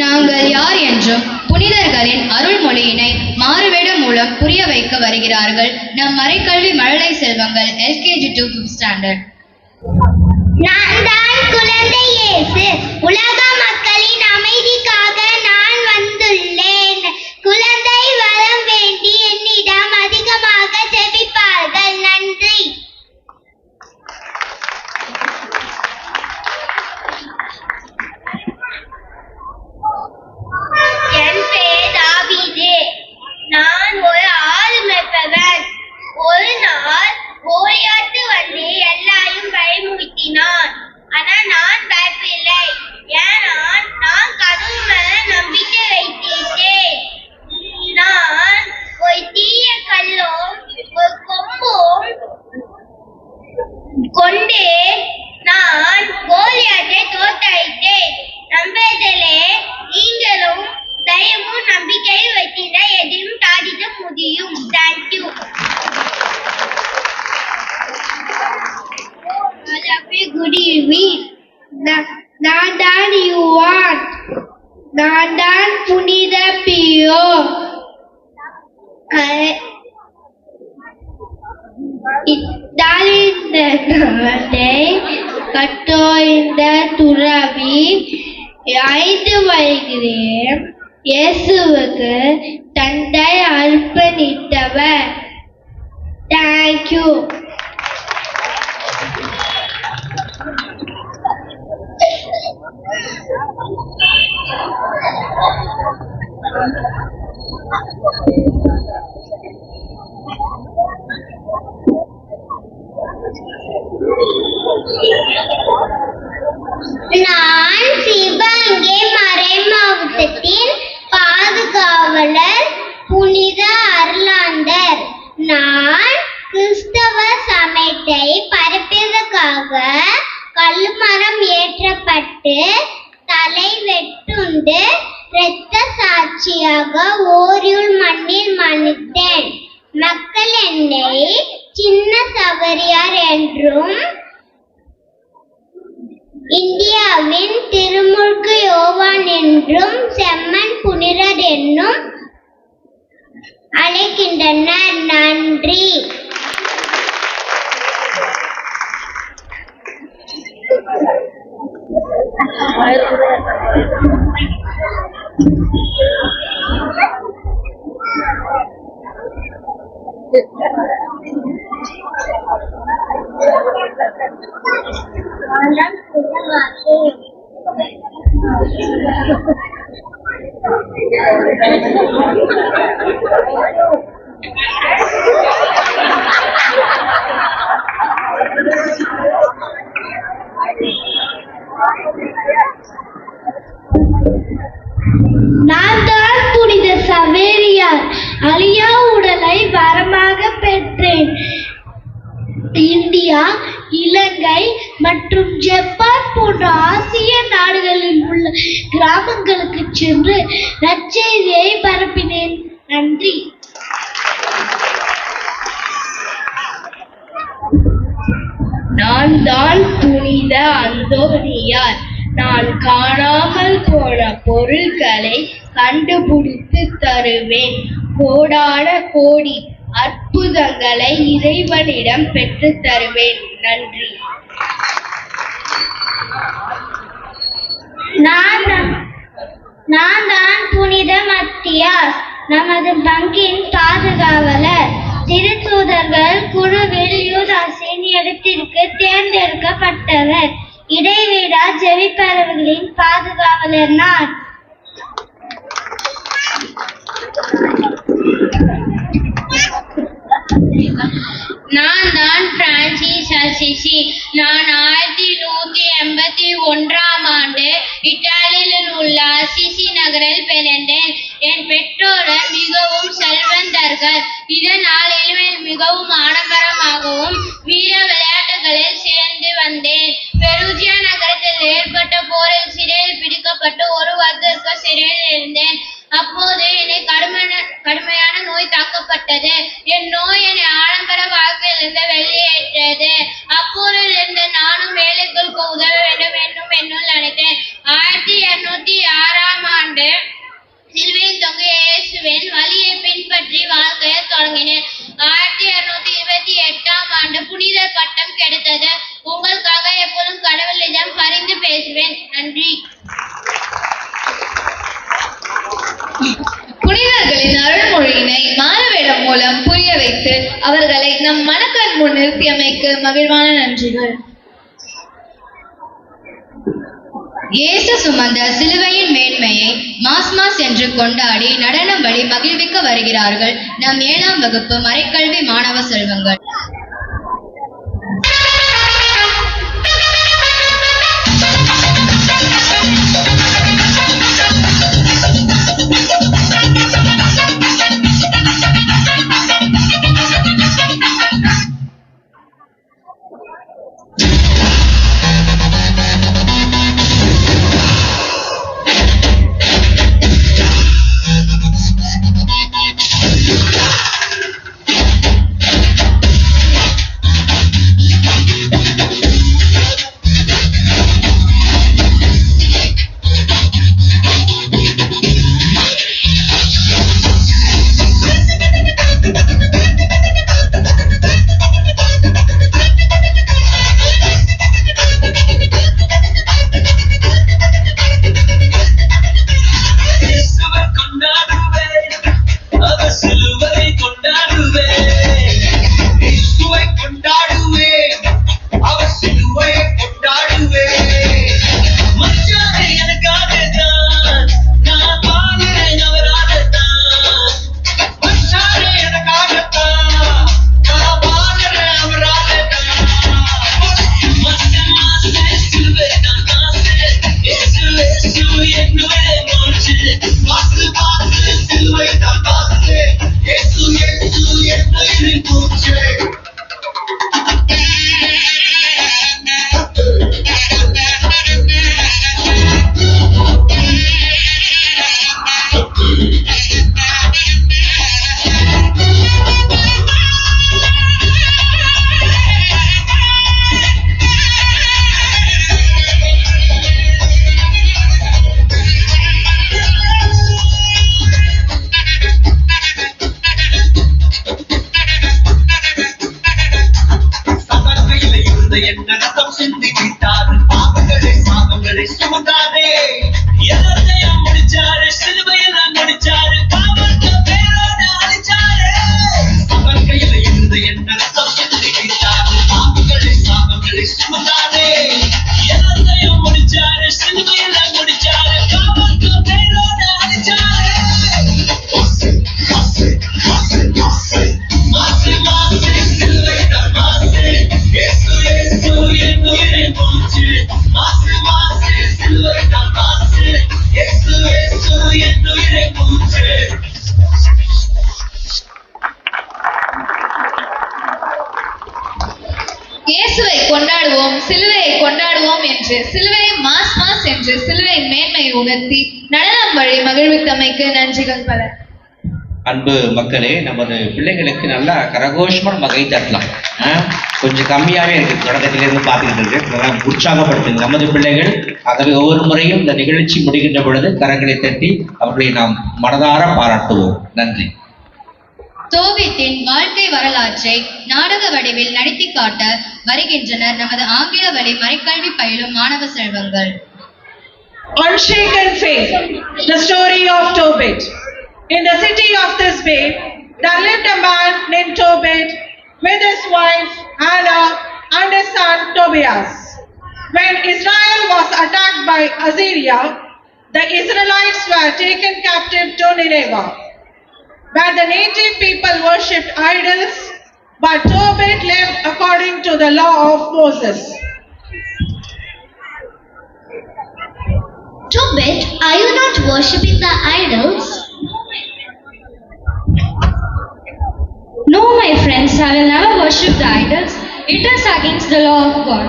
நாங்கள் யார் என்றும் புனிதர்களின் அருள்மொழியினை மாறுவேடம் மூலம் புரிய வைக்க வருகிறார்கள் நம் மறைக்கல்வி மழலை செல்வங்கள் LKG to 5th standard. நான் தான் குழந்தை இயேசு. உலக மக்களின் அமைதிக்காக நான் வந்துள்ளேன். குழந்தை வரம் வேண்டி என்னிடம் அதிகமாக ஜெபிப்பார்கள். நன்றி. என் பேர் தாவீது. நான் ஒரு ஆடு மேய்ப்பவன். ஒரு நாள் கோலியாத்து வந்து எல்லாரையும் பயமுறுத்தினான். ஆனா நான் பயப்படவில்லை. ஏன்னா நான் கடவுள் மேல நம்பிக்கை வைத்தேன். நான் ஒரு தீய கல்லும் ஒரு கொம்பும் கொண்டு நான் கோலியாத்தை தோற்கடித்தேன். நம்பதிலே நீங்களும் தயவும் நம்பிக்கையை வைத்திருந்தால் எதையும் சாதிக்க முடியும். தேங்க்யூ. Good evening. நான் தான் யுவான். நான் தான் புனித பியோ. இந்த நாளை கட்டோய்ந்த துறவி 5 வயதிலே இயேசுவுக்கு தந்தை அர்ப்பணித்தவர். தேங்க்யூ. நான் சிவகங்கை மறை மாவட்டத்தின் பாதுகாப்பு தோழர் புனித அருளாந்தர். நான் கிறிஸ்தவ சமயத்தை பரப்பியதற்காக கல்லுமரம் ஏற்றப்பட்டு தலை வெட்டுண்டு இரத்த சாட்சியாக ஓரியுள் மண்ணில் மணித்தேன். மக்கள் என்னை சின்ன சவரியார் என்றும் இந்தியாவின் திருமுழுக்கு யோவான் என்றும் செம்மன் புனிதர் என்னும் அழைக்கின்றனர். நன்றி. நான் தான் புனித சவேரியார். அழியா உடலை வரமாக பெற்றேன். இந்தியா, இலங்கை மற்றும் ஜப்பான் போன்ற ஆசிய நாடுகளில் உள்ள கிராமங்களுக்கு சென்று நற்செய்தியை பரப்பினேன். நன்றி. நான் தான் புனித அந்தோனியார். நான் காணாமல் போன பொருட்களை கண்டுபிடித்து தருவேன். கோடான கோடி அற்புதங்களை இறைவனிடம் பெற்று தருவேன். நன்றி. நான் தான் புனித மத்தியாஸ், நமது பங்கின் பாதுகாவலர். திருத்தூதர்கள் குழுவில் யூதாஸின் இடத்திற்கு தேர்ந்தெடுக்கப்பட்டவர். இடைவிடா ஜெபிப்பவர்களின் பாதுகாவலர் நான். நான் தான் பிரான்சிஸ் அசிசி. நான் 1181ஆம் ஆண்டு இத்தாலியில் உள்ள அசிசி நகரில் பிறந்தேன். என் பெற்றோர் மிகவும் செல்வந்தர்கள். இதனால் இனிமேல் மிகவும் ஆடம்பரமாகவும் வீர விளையாட்டுகளில் சேர்ந்து வந்தேன். பெருஜியா நகரத்தில் ஏற்பட்ட போரில் சிறையில் பிடிக்கப்பட்டு ஒரு வருடத்திற்கு சிறையில் இருந்தேன். அப்போது என்னை கடுமையான நோய் தாக்கப்பட்டது. என் நோய் என்னை ஆடம்பர வாழ்க்கையிலிருந்து வெளியேற்றது. அப்போதிலிருந்து நானும் வேலைகளுக்கு உதவ வேண்டும் என்னும் என்னுள் நினைத்தேன். 1206ஆம் ஆண்டு சிலுவையில் தொங்கிய இயேசுவின் வழியை பின்பற்றி வாழ்க்கையை தொடங்கினேன். 1228ஆம் ஆண்டு புனித பட்டம் கிடைத்தது. உங்களுக்காக எப்போதும் கடவுளிடம் பரிந்து பேசுவேன். நன்றி. புனிதர்களின் அருள்மொழியினை மாலவேடம் மூலம் புரிய வைத்து அவர்களை நம் மனக்கண் முன் நிறுத்தியமைக்கு மகிழ்வான நன்றிகள். இயேசு சுமந்த சிலுவையின் மேன்மையை மாஸ் என்று கொண்டாடி நடனம் வழி மகிழ்விக்க வருகிறார்கள் நம் 7ஆம் வகுப்பு மறைக்கல்வி மாணவ செல்வங்கள். சபர்க்கையில இருந்த என் ரத்தம் சிந்தி விட்டாரு பாவங்களை சாபங்களை சுமந்தாரே எல்லாத்தையும் முடிச்சாரு சிலுவையெல்லாம் முடிச்சாரு பாவத்தை பேரோட அழிச்சாரு சபர்க்கையில இருந்த என் ரத்தம் சிந்தி விட்டாரு பாவங்களை சாபங்களை சுமந்தாரே எல்லாத்தையும் முடிச்சாரு சிலுவையெல்லாம் முடிச்சாரு பாவத்தை பேரோட அழிச்சாரு மாசு மாசு சிலுவைதான் மாசு இயேசு இயேசு என் உயிரை மூச்சு மாசு மாசு சிலுவைதான் மாசு இயேசு இயேசு என் உயிரை மூச்சு இயேசுவை கொண்டாடுவோம், சிலுவையை கொண்டாடுவோம் என்று சிலுவை மாஸ் மாஸ் என்று சிலுவையின் மேன்மையை உணர்த்தி நடனம் வழி மகிழ்வித்தமைக்கு நன்றிகள் பல. அன்பு மக்களே, நமது பிள்ளைகளுக்கு நல்லா கரகோஷமா நம்ம கை தட்டலாம். கொஞ்சம் கம்மியாவே இருக்கு, தொடக்கத்திலிருந்து பார்த்துக்கிட்டு இருக்கு. நல்லா உற்சாகப்படுத்துங்க நமது பிள்ளைகள். ஆகவே ஒவ்வொரு முறையும் இந்த நிகழ்ச்சி முடிகின்ற பொழுது கரங்களை தட்டி அவர்களை நாம் மனதார பாராட்டுவோம். நன்றி. தோபித்தின் வாழ்க்கை வரலாற்றை நாடக வடிவில் நடித்து காட்ட வருகின்றனர் நமது ஆங்கில வழி மறைக்கல்வி பயிலும் மாணவ செல்வங்கள். Unshaken faith, the story of Tobit. In the city of this bay, there lived a man named Tobit with his wife Hannah and his son Tobias. When Israel was attacked by Assyria, the Israelites were taken captive to Nineveh, where the native people worshipped idols, but Tobit lived according to the law of Moses. Tobit, are you not worshipping the idols? No, my friends, I will never worship the idols. It is against the law of God.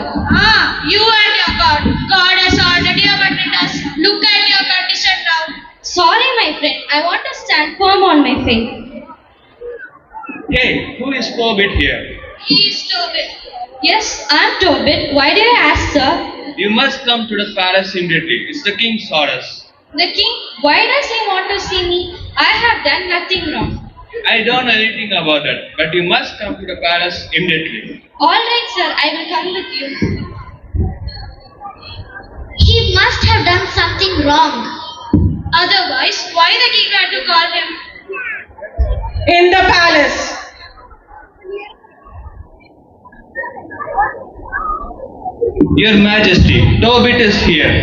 You and your God. God has already abandoned us. Look at your condition now. Sorry, my friend, I want to stand firm on my faith. Hey, who is Tobit here? He is Tobit. Yes, I am Tobit. Why do you ask, sir? You must come to the palace immediately. It's the king's orders. The king? Why does he want to see me? I have done nothing wrong. I don't know anything about that, but you must come to the palace immediately. All right, sir, I will come with you. He must have done something wrong. Otherwise, why the king had to call him? In the palace. Your Majesty, Tobit is here.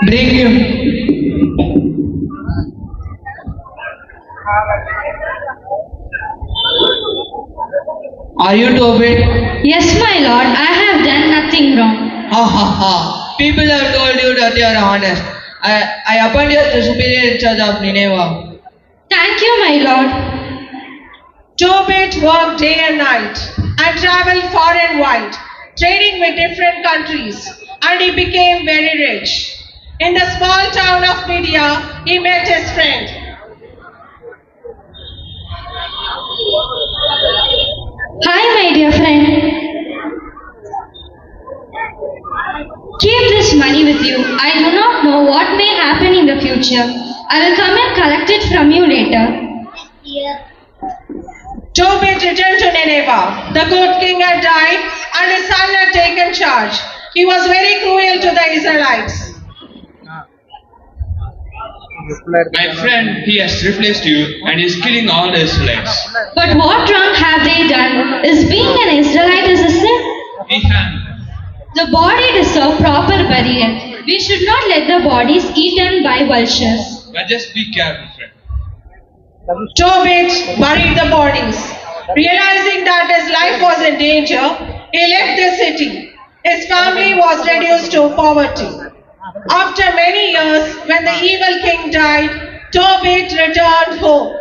Bring him. Are you Tobit? Yes, my lord, I have done nothing wrong. Ha ha ha. People have told you that you are honest. I appoint you the superior in charge of Nineveh. Thank you, my lord. Tobit worked day and night and traveled far and wide, trading with different countries, and he became very rich. In the small town of Media, he met his friend. Hi, my dear friend. Keep this money with you. I do not know what may happen in the future. I will come and collect it from you later. Tobit returned to Nineveh. The good king had died and his son had taken charge. He was very cruel to the Israelites. My friend, he has replaced you and is killing all the Israelites. But what wrong have they done? Is being an Israelite is a sin? He has. The body deserves proper burial. We should not let the bodies eaten by vultures. But just be careful, friend. Tobit buried the bodies. Realizing that his life was in danger, he left the city. His family was reduced to poverty. After many years, when the evil king died, Tobit returned home.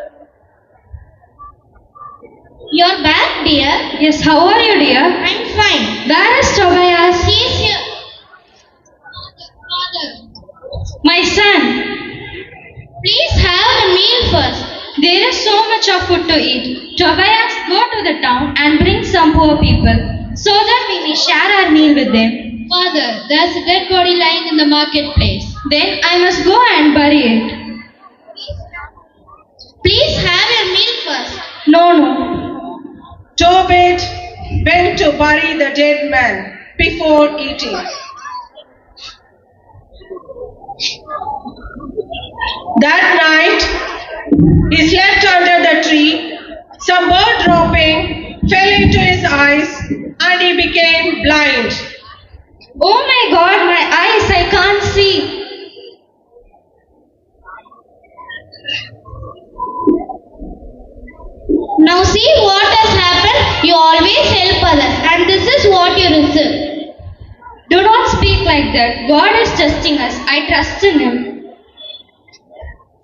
You're back, dear. Yes, how are you, dear? I'm fine. Where is Tobias? He's here. My son. Please much of food to eat. Tobias, go to the town and bring some poor people, so that we may share our meal with them. Father, there's a dead body lying in the marketplace. Then I must go and bury it. Please have your meal first. No. Tobit went to bury the dead man before eating. That night, he slept under the tree. Some bird dropping fell into his eyes and he became blind. Oh my God, my eyes, I can't see. Now see what has happened. You always help others and this is what you receive. Do not speak like that. God is testing us. I trust in Him.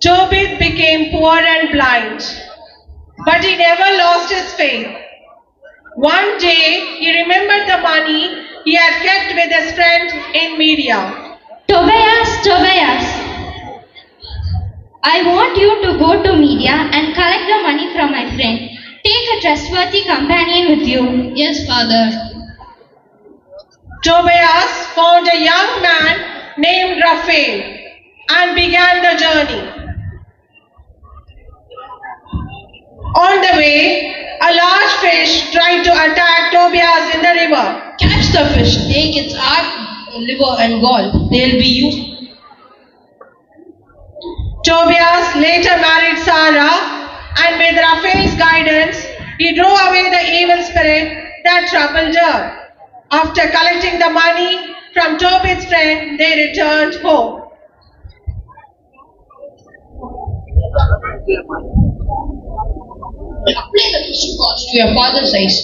Tobit became poor and blind, but he never lost his faith. One day, he remembered the money he had kept with his friend in Media. Tobias, I want you to go to Media and collect the money from my friend. Take a trustworthy companion with you. Yes, Father. Tobias found a young man named Raphael and began the journey. On the way, a large fish tried to attack Tobias in the river. Catch the fish, take its heart, liver and gall. They'll be used. Tobias later married Sarah, and with Raphael's guidance, he drove away the evil spirit that troubled her. After collecting the money from Tobit's friend, they returned home. Apply the fishing pots to your father's eyes.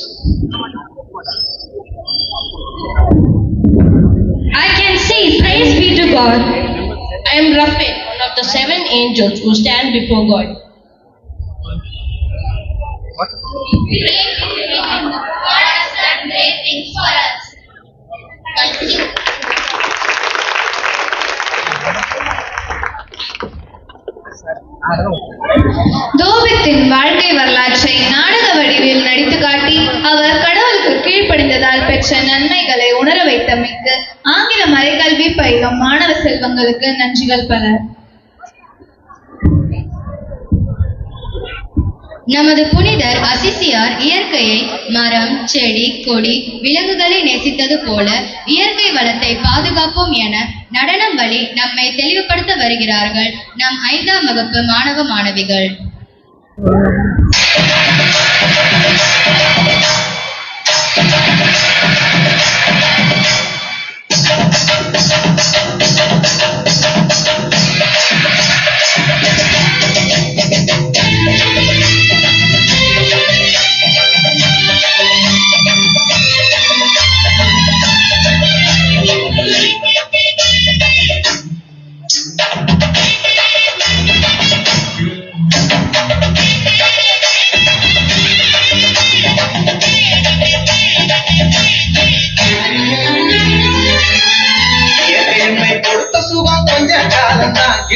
I can see. Praise be to God. I am Raphael, one of the 7 angels who stand before God. God has done great things for us. Thank you. தோபித்தின் வாழ்க்கை வரலாற்றை நாடக வடிவில் நடித்து காட்டி அவர் கடவுளுக்கு கீழ்ப்படிந்ததால் பெற்ற நன்மைகளை உணர வைத்தமைக்கு ஆங்கில மறைக்கல்வி பயிலும் மாணவ செல்வங்களுக்கு நன்றிகள் பல. நமது புனிதர் அசிசியார் இயற்கையை மரம், செடி, கொடி, விலங்குகளை நேசித்தது போல இயற்கை வளத்தை பாதுகாப்போம் என நடனம் வழி நம்மை தெளிவுபடுத்த வருகிறார்கள் நம் 5ஆம் வகுப்பு மாணவ மாணவிகள்.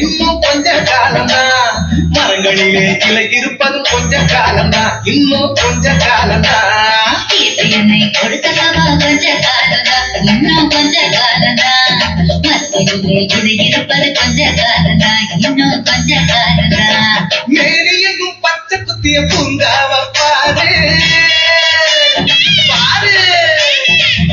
இன்னும் கொஞ்ச காலம்தான் மரங்களிலே கிளை இருப்பதும் கொஞ்ச காலம்தான் இன்னும் கொஞ்ச காலம்தான் என்னை கொடுத்தவா கொஞ்ச காலம்தான் இன்னும் கொஞ்ச காலம்தான் மரங்களிலே கிளை இருப்பது கொஞ்ச காலம்தான் இன்னும் கொஞ்ச காலம்தான் மேரி எங்கும் பச்சை குத்திய பூங்காவ பாரு பாரு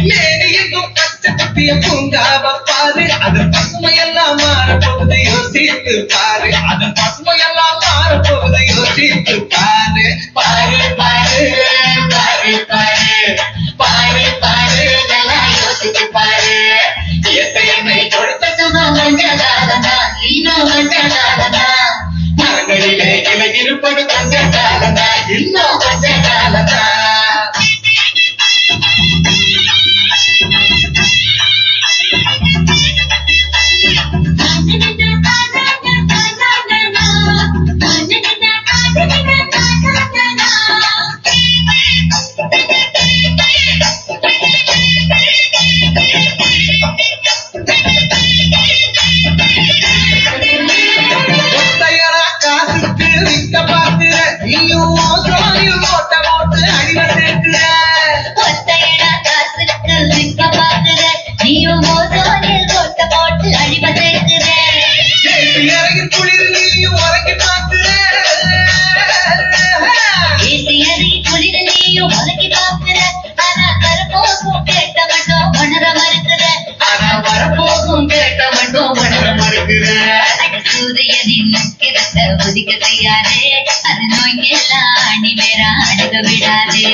மேரி எங்கும் பச்சை குத்திய பூங்காவ பாரு அதன் பசுமையெல்லாம் மாறப்போகுது யோசித்து பாரு அதன் பசுமையெல்லாம் மாறப்போகுது யோசித்து பாரு பாரு பாரு பாரு பாரு பாரு பாரு நல்லா யோசித்து பாரு இயற்கை என்னை கொடுத்த சுகம் கொஞ்ச காலம்தான் இன்னும் கொஞ்ச காலம்தான் மரங்களிலே கிளை இருப்பது கொஞ்ச காலம்தான் இன்னும் கொஞ்ச காலம்தான் நீயும் ஆட்டத்தை ஒதுக்க செய்யாதே, அது நோய்க்கெல்லாம் அணி வேற அணுக விடாதே.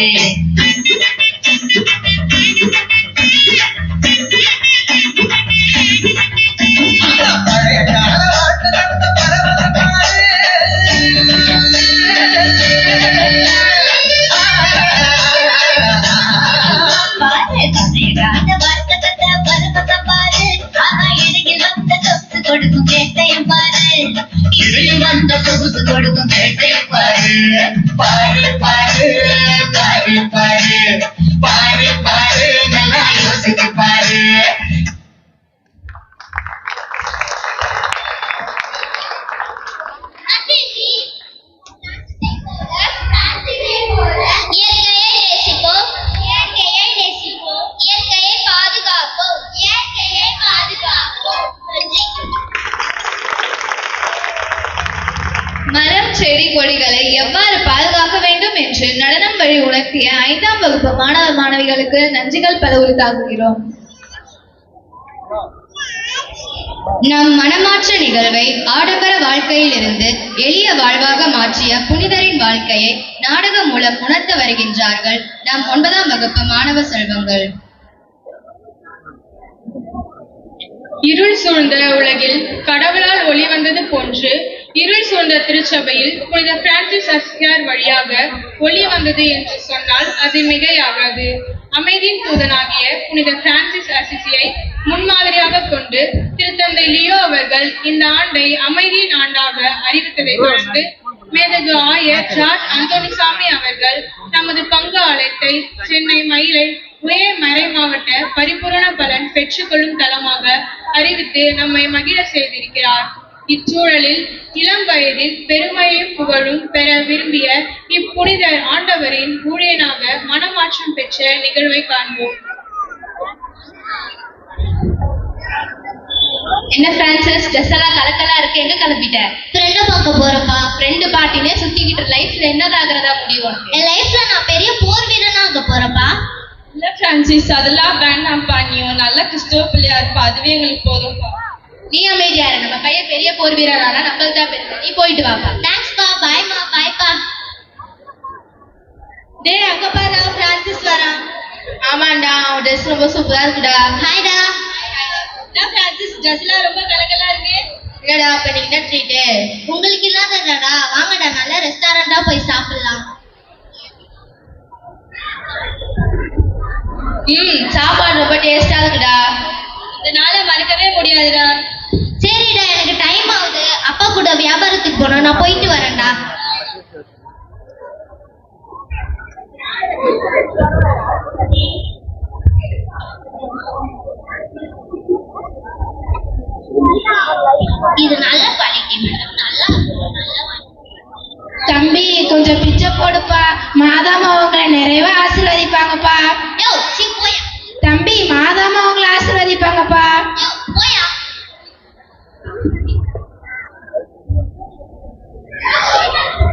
கொடுக்கும் கேட்டையும் பாரு, இடையில் வந்த சொகுசு கொடுக்கும் கேட்டையும் பாரு. பாரு பாரு பாரு பாரு பாரு பாரு நல்லா யோசிச்சு பாரு. மரம் செடி கொடிகளை எவ்வாறு பாதுகாக்க வேண்டும் என்று நடனம் வழி உணர்த்திய 5ஆம் வகுப்பு மாணவ மாணவிகளுக்கு நன்றிகள் பல உரித்தாக்குகிறோம். நம் மனமாற்ற நிகழ்வை ஆடம்பர வாழ்க்கையிலிருந்து எளிய வாழ்வாக மாற்றிய புனிதரின் வாழ்க்கையை நாடகம் மூலம் உணர்த்த வருகின்றார்கள் நம் 9ஆம் வகுப்பு மாணவ செல்வங்கள். இருள் சூழ்ந்த உலகில் கடவுளால் ஒளி வந்தது போன்று இருள் சூழ்ந்த திருச்சபையில் புனித பிரான்சிஸ் அசிசியார் வழியாக ஒளி வந்தது என்று சொன்னால் அது மிகையாகாது. அமைதியின் தூதனாகிய புனித பிரான்சிஸ் அசிசியை முன்மாதிரியாக கொண்டு திருத்தந்தை லியோ அவர்கள் இந்த ஆண்டை அமைதியின் ஆண்டாக அறிவித்ததை தொடர்ந்து மேதகு ஆயர் ஜார்ஜ் அந்தோனிசாமி அவர்கள் தமது பங்கு ஆலயத்தை சென்னை மயிலை உய மறை மாவட்ட பரிபூரண பலன் பெற்றுக்கொள்ளும் தலமாக அறிவித்து நம்மை மகிழ செய்திருக்கிறார். இச்சூழலில் இளம் வயதில் பெருமையும் புகழும் பெற விரும்பிய இப்புனித ஆண்டவரின் ஊழியனாக மனமாற்றம் பெற்ற நிகழ்வை காண்போம். என்ன பிரான்சிஸ், ட்ரெஸ் எல்லாம் கலக்கலா இருக்கு, எங்க கிளம்பிட்ட? ஃப்ரெண்ட பார்க்க போறப்பா. ஃப்ரெண்டு பார்ட்டினே சுத்திக்கிட்டு லைஃப்ல என்னதாகிறதா முடியும்? என் லைஃப்ல நான் பெரிய போர் வீரனா ஆக போறப்பா. இல்ல பிரான்சிஸ், அதெல்லாம் வேண்டாம்ப்பா. நீயும் நல்ல கிறிஸ்துவ பிள்ளையா இருப்பா, அதுவே எங்களுக்கு போதும்பா. நீ அமைதியாரு, நம்ம பையன் பெரிய போர் வீரரானா நம்மளுக்கு தான் பெருமை. நீ போயிட்டு வாப்பா. தேங்க்ஸ்பா, பாய்மா, பாய்ப்பா. டேய் அங்க பாரு, பிரான்சிஸ் வரான். ஆமாண்டா, அவன் ட்ரெஸ் ரொம்ப சூப்பரா இருக்குடா. ஹாய்டா. என்ன பிரான்சிஸ், ட்ரெஸ்லாம் ரொம்ப கலகலா இருக்கு. இல்லடா, அப்ப நீ என்ன ட்ரீட்? உங்களுக்கு இல்லாதடா, வாங்கடா நல்ல ரெஸ்டாரண்டா போய் சாப்பிடலாம். சாப்பாடு ரொம்ப டேஸ்டா இருக்குடா. இந்த நாளை மறக்கவே முடியாதுடா. சரிடா, எனக்கு டைம் ஆகுது. அப்பா கூட வியாபாரத்துக்கு போனோம், நான் போயிட்டு வரேன்டா. இது நல்ல குவாலிட்டி மேடம், நல்லா தம்பி கொஞ்சம் பிச்சை போடுப்பா, மாதாமா உங்களை நிறைவா ஆசீர்வதிப்பாங்கப்பா. யோ சீ போயா. தம்பி, மாதாமா உங்களை ஆசீர்வதிப்பாங்கப்பா. யோ போயா.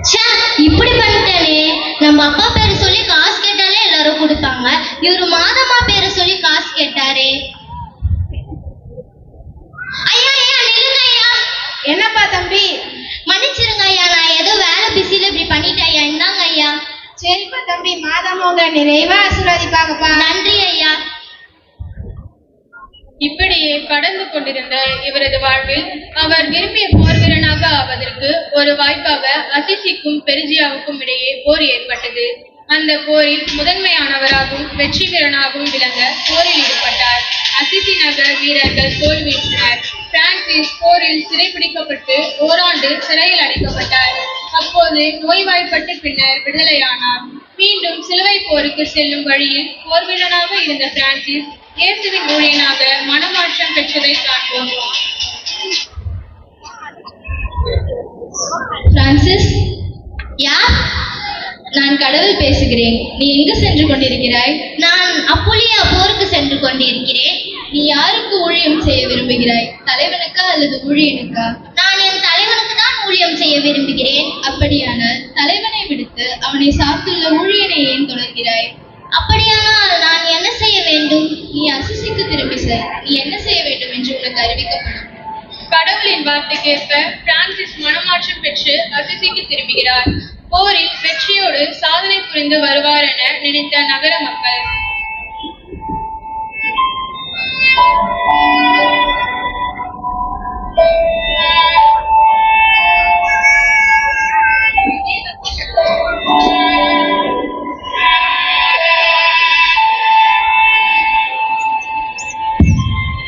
ச்சே, இப்படி பண்ணிட்டானே. நம்ம அப்பா பேரை சொல்லி காசு கேட்டாலே எல்லாரும் கொடுப்பாங்க, இவரு மாதம்மா பேரை சொல்லி காசு கேட்டாரே. ஐயா ஐயா நில்லுங்க ஐயா. என்னப்பா தம்பி? மன்னிச்சிருங்க ஐயா, நான் ஏதோ வேலை பிஸில இப்படி பண்ணிட்டேன் ஐயா. இந்தாங்க ஐயா. சரிப்பா தம்பி, மாதாமா உங்களை நிறைவா ஆசீர்வதிப்பாங்கப்பா. நன்றி ஐயா. இப்படியே கடந்து கொண்டிருந்த இவரது வாழ்வில் அவர் விரும்பிய போர் வீரனாக ஆவதற்கு ஒரு வாய்ப்பாக அசிசிக்கும் பெருஜியாவுக்கும் இடையே போர் ஏற்பட்டது. அந்த போரில் முதன்மையானவராகவும் வெற்றி வீரனாகவும் விளங்க போரில் ஈடுபட்டார். அசிசி நகர் வீரர்கள் தோல்வியுற்றனர். பிரான்சிஸ் போரில் சிறைப்பிடிக்கப்பட்டு ஓராண்டு சிறையில் அடைக்கப்பட்டார். அப்போது நோய்வாய்ப்பட்டு பின்னர் விடுதலையானார். மீண்டும் சிலுவை போருக்கு செல்லும் வழியில் போர் வீரனாக இருந்த பிரான்சிஸ் இயேசுவின் ஊழியனாக மனமாற்றம் பெற்றதை காண்போம். பிரான்சிஸ், யார்? நான் கடவுள் பேசுகிறேன். நீ எங்கு சென்று கொண்டிருக்கிறாய்? நான் அப்போலியா போருக்கு சென்று கொண்டிருக்கிறேன். நீ யாருக்கு ஊழியம் செய்ய விரும்புகிறாய்? தலைவனுக்கா அல்லது ஊழியனுக்கா? நான் என் தலைவனுக்கு தான் ஊழியம் செய்ய விரும்புகிறேன். அப்படியானால் தலைவனை விடுத்து அவனை சார்ந்துள்ள ஊழியனை ஏன் தொடர்கிறாய்? அப்படியானால் நான் என்ன செய்ய வேண்டும்? நீ அசிசிக்கு திரும்பி செல். நீ என்ன செய்ய வேண்டும் என்று உனக்கு அறிவிக்கப்படும். கடவுளின் வார்த்தைக்கேற்ப பிரான்சிஸ் மனமாற்றம் பெற்று அசிசிக்கு திரும்புகிறார். போரில் வெற்றியோடு சாதனை புரிந்து வருவார் என நினைத்த நகர மக்கள்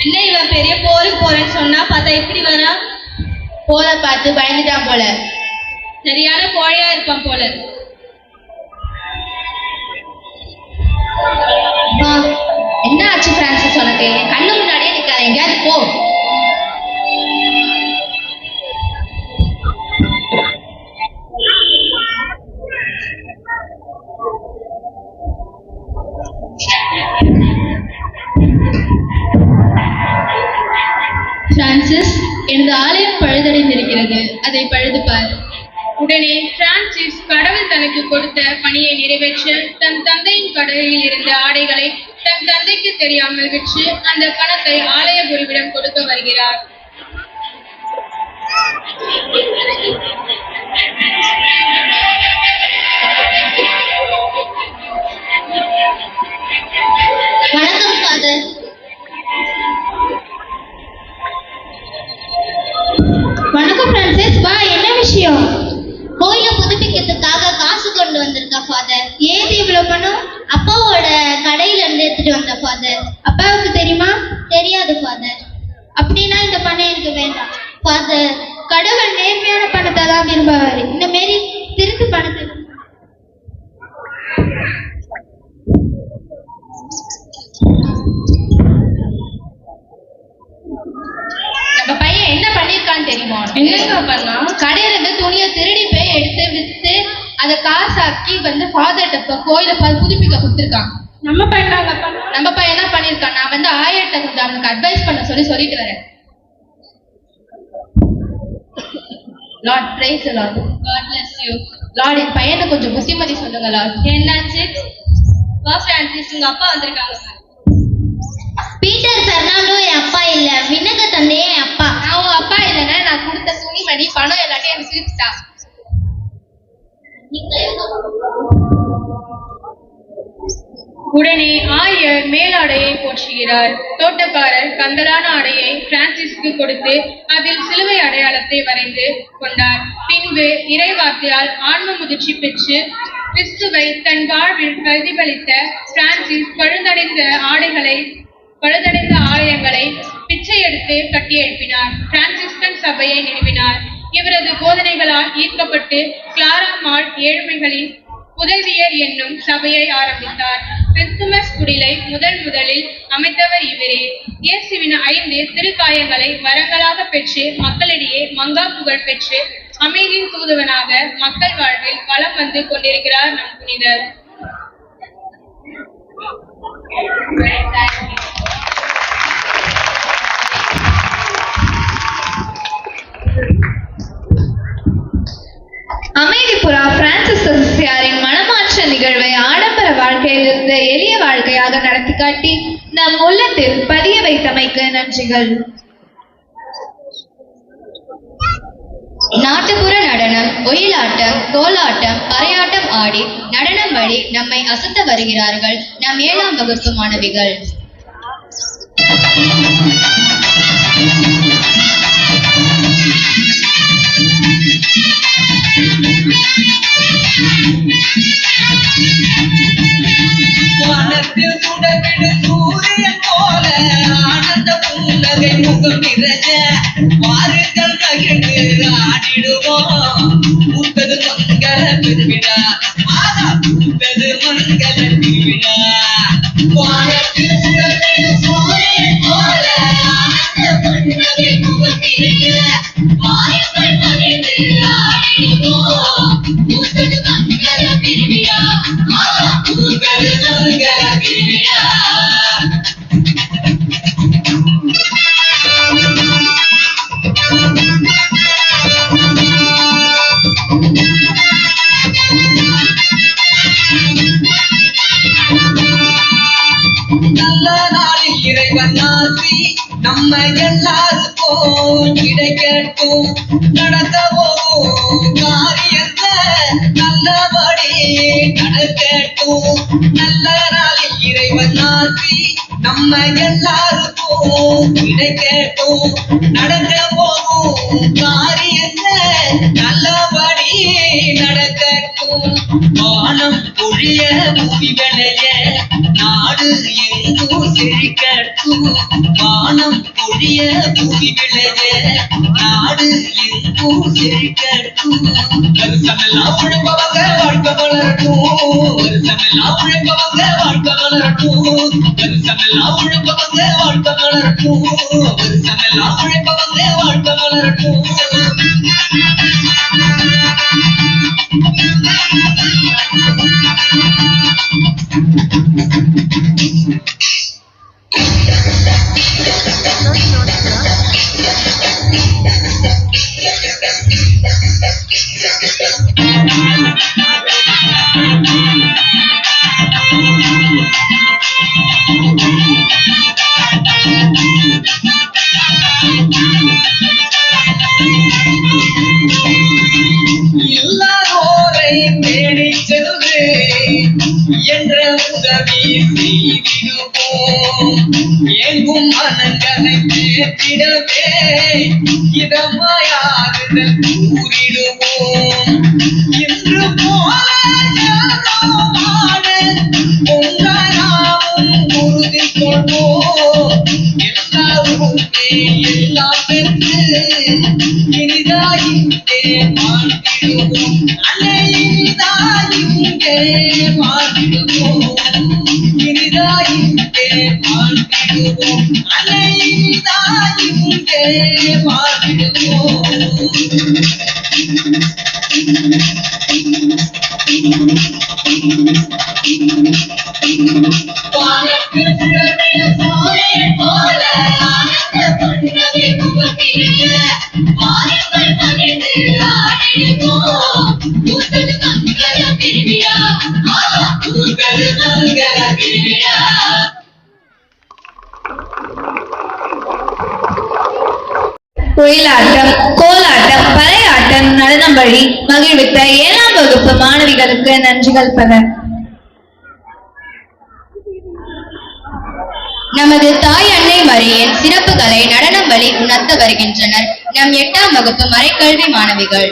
என்ன இவன் பெரிய போருக்கு போறேன்னு சொன்னா பார்த்தா எப்படி வரா? போல பார்த்து பயந்துட்டான் போல. சரியான கோழையா இருப்பான் போல. என்ன ஆச்சு பிரான்சிஸ் உனக்கு? கண்ணு முன்னாடியே நிக்காத, எங்கேயாவது போ. பிரான்சிஸ், எனது ஆலயம் பழுதடைந்திருக்கிறது, அதை பழுதுபார். உடனே பிரான்சிஸ் கடவுள் தனக்கு கொடுத்த பணியை நிறைவேற்ற தன் தந்தையின் கடையில் இருந்த ஆடைகளை தன் தந்தைக்கு தெரியாமல் விற்று அந்த பணத்தை ஆலய குருவிடம் கொடுக்க வருகிறார். வணக்கம் ஃபாதர். வணக்கம் பிரான்சிஸ், வா, என்ன விஷயம்? கோயிலை புதுப்பிக்கிறதுக்காக காசு கொண்டு வந்திருக்கா ஃபாதர். ஏது இவ்வளவு பணம்? அப்பாவோட கடையில இருந்து எடுத்துட்டு வந்த ஃபாதர். அப்பாவுக்கு தெரியுமா? தெரியாது ஃபாதர். அப்படின்னா இந்த பணம் எனக்கு வேண்டாம். ஃபாதர், கடவுள் நேர்மையான பணத்தை தான் விரும்புவாரு. இந்த மாரி திருட்டு பணத்தை நம்ம பையன் என்ன பண்ணிருக்கான்னு தெரியுமா? என்னங்க பண்ணா? கடையில இருந்து துணியை திருடி போய் எடுத்து வித்து அதை காசாக்கி ஃபாதர்கிட்ட கோயிலை புதுப்பிக்க கொடுத்துருக்கான். நம்ம பையன் நம்ம பையன் தான் பண்ணிருக்கான். நான் ஆயர்கிட்ட கொஞ்சம் அவனுக்கு அட்வைஸ் பண்ண சொல்லிட்டு வரேன். Lord, praise the Lord. God bless you. Lord, என் பையனை கொஞ்சம் புத்திமதி சொல்லுங்க லார்ட். என்னாச்சு? வா பிரான்சிஸ், உங்க அப்பா வந்திருக்காங்க. பீட்டர் பெர்னாண்டோ என் அப்பா இல்ல, விண்ணக தந்தையே என் அப்பா. நான் உன் அப்பா இல்லைன்னா நான் கொடுத்த துணிமணி பணம் எல்லாத்தையும் எனக்கு திருப்பிட்டா. உடனே ஆயர் மேலாடையை போற்றுகிறார். தோட்டக்காரர் கந்தலான ஆடையை பிரான்சிஸ்க்கு கொடுத்து அதில் சிலுவை அடையாளத்தை வரைந்து கொண்டார். பின்பு இறைவார்த்தையால் ஆன்ம முதிர்ச்சி பெற்று கிறிஸ்துவை தன் வாழ்வில் பிரதிபலித்த பிரான்சிஸ் பழுதடைந்த ஆலயங்களை பிச்சை எடுத்து கட்டி எழுப்பினார். பிரான்சிஸ்கன் சபையை நிறுவினார். இவரது போதனைகளால் ஈர்க்கப்பட்டு கிளாராமால் ஏழ்மைகளின் உதவியர் என்னும் சபையை ஆரம்பித்தார். கிறிஸ்துமஸ் குடிலை முதலில் அமைத்தவர் இவரே. இயேசுவின் 5 திருக்காயங்களை வரங்களாக பெற்று மக்களிடையே மங்கா புகழ் பெற்று அமைதியின் தூதுவனாக மக்கள் வாழ்வில் வலம் வந்து கொண்டிருக்கிறார் நம் புனிதர். அமைதிப்புறா பிரான்சிஸ் அசிசியாரின் மனமாற்ற நிகழ்வை ஆடம்பர வாழ்க்கையிலிருந்து எளிய வாழ்க்கையாக நடத்தி காட்டி நம் உள்ளத்தில் பதிய வைத்தமைக்கு நன்றிகள். நாட்டுப்புற நடனம், ஒயிலாட்டம், கோலாட்டம், பறையாட்டம் ஆடி நடனம் வழி நம்மை அசத்த வருகிறார்கள் நம் 7ஆம் வகுப்பு மாணவிகள். வானத்தில் சுடர்விடு சூரியன் போல ஆனந்த புன்னகை முகம் நிறைஞ்ச வாருங்கள் மகிழ்ந்து ஆடிடுவோம். பூத்தது மங்கள திருவிழா, பூத்தது மங்கள திருவிழா. வானத்தில் சுடர்விடு சூரியன் போல ஆனந்த புன்னகை முகம் நிறைஞ்ச வாருங்கள் மகிழ்ந்து ஆடிடுவோம். பூத்தது மங்கள திருவிழா, பூத்தது மங்கள திருவிழா. நல்ல நாளில் இறைவன் ஆசி நம்ம எல்லாருக்கும் கிடைக்கட்டும் நடக்க போகும் காரியத்தை நல்லபடி நடக்கட்டும் நல்ல நாளில் இறைவன் ஆசி நம்ம எல்லாருக்கும் கிடைக்கட்டும் நடக்க போகும் காரியத்தை நல்லபடி நடக்கட்டும் வானம் பொழிய பூமி விளைய நாடு எங்கும் செழிக்கட்டும் வானம் பொழிய பூமி விளைய நாடு எங்கும் செழிக்கட்டும் வருஷமெல்லாம் உழைப்பவங்க வாழ்க்கை வளரட்டும் வருஷமெல்லாம் உழைப்பவங்க வாழ்க்கை வளரட்டும் வருஷமெல்லாம் உழைப்பவங்க வாழ்க்கை வளரட்டும் வருஷமெல்லாம் உழைப்பவங்க வாழ்க்கை வளரட்டும் எல்லாரோரை தேடி சென்று என்ற உதவி செய்திடுவோம் எங்கும் மனங்களை தேற்றிடவே இதமாயாறுதல் கூறிடுவோம் இன்று போல ஒன்றானாவும் உறுதி கொள்வோம் எல்லாருமே எல்லாம் பெற்று இனிதாயிட்டே மாற்றிடுவோம் இனிதாயிட்டே மாற்றிடுவோம் இனிதாயிட்டே மாற்றிடுவோம் இனிதாயிட்டே மாற்றிடுவோம் ஒயிலாட்டம், கோலாட்டம், பறையாட்டம், நடனம் வழி மகிழ்வித்த 7ஆம் வகுப்பு மாணவிகளுக்கு நன்றிகள் பல. நமது தாய் அன்னை மரியின் சிறப்புகளை நடனம் வழி உணர்த்த வருகின்றனர் நம் 8ஆம் வகுப்பு மறைக்கல்வி மாணவிகள்.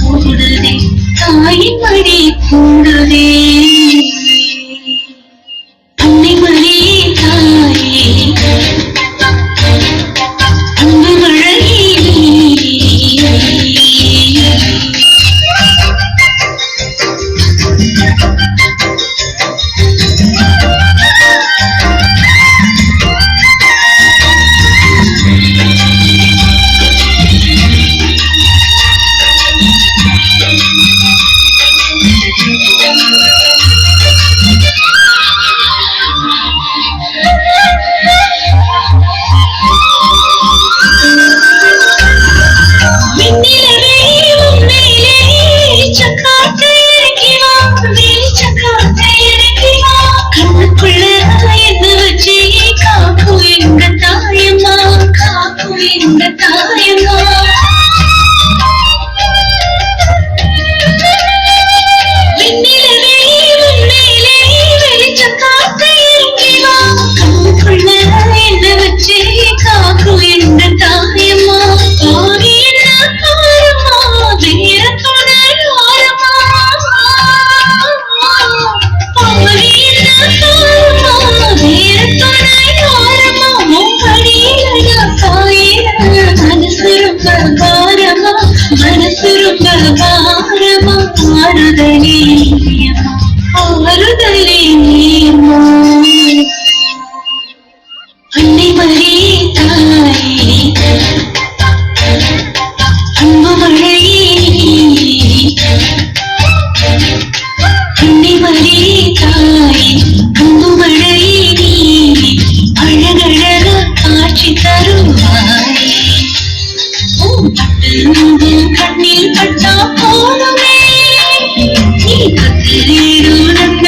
கூடுதே தாயின் மடி கூடுதே அன்னை மடி தாயே அன்பு மழையே அன்னை மடி தாயே அன்பு மழையே அன்னை மடி தாயே அன்பு மழையே அழகழக காட்சி தருவாய் கண்ணில் பட்டா போதுமே நீ கத்திரிடுமே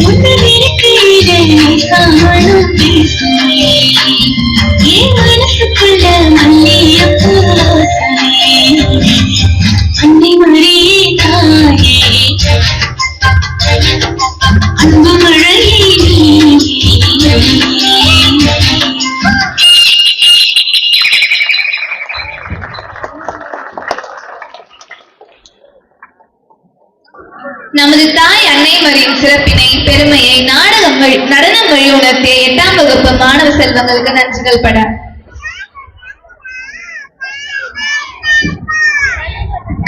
உன்னிருக்கையிலே காணும் பேசுமே என் மனசுக்குள்ள மல்லியப்பூ அன்னை மடி தாயே அன்பு மழையே நமது தாய் அன்னை மரியின் சிறப்பினை பெருமையை நடனம் வழி உணர்த்திய 8ஆம் வகுப்பு மாணவ செல்வங்களுக்கு நன்றிகள் பட.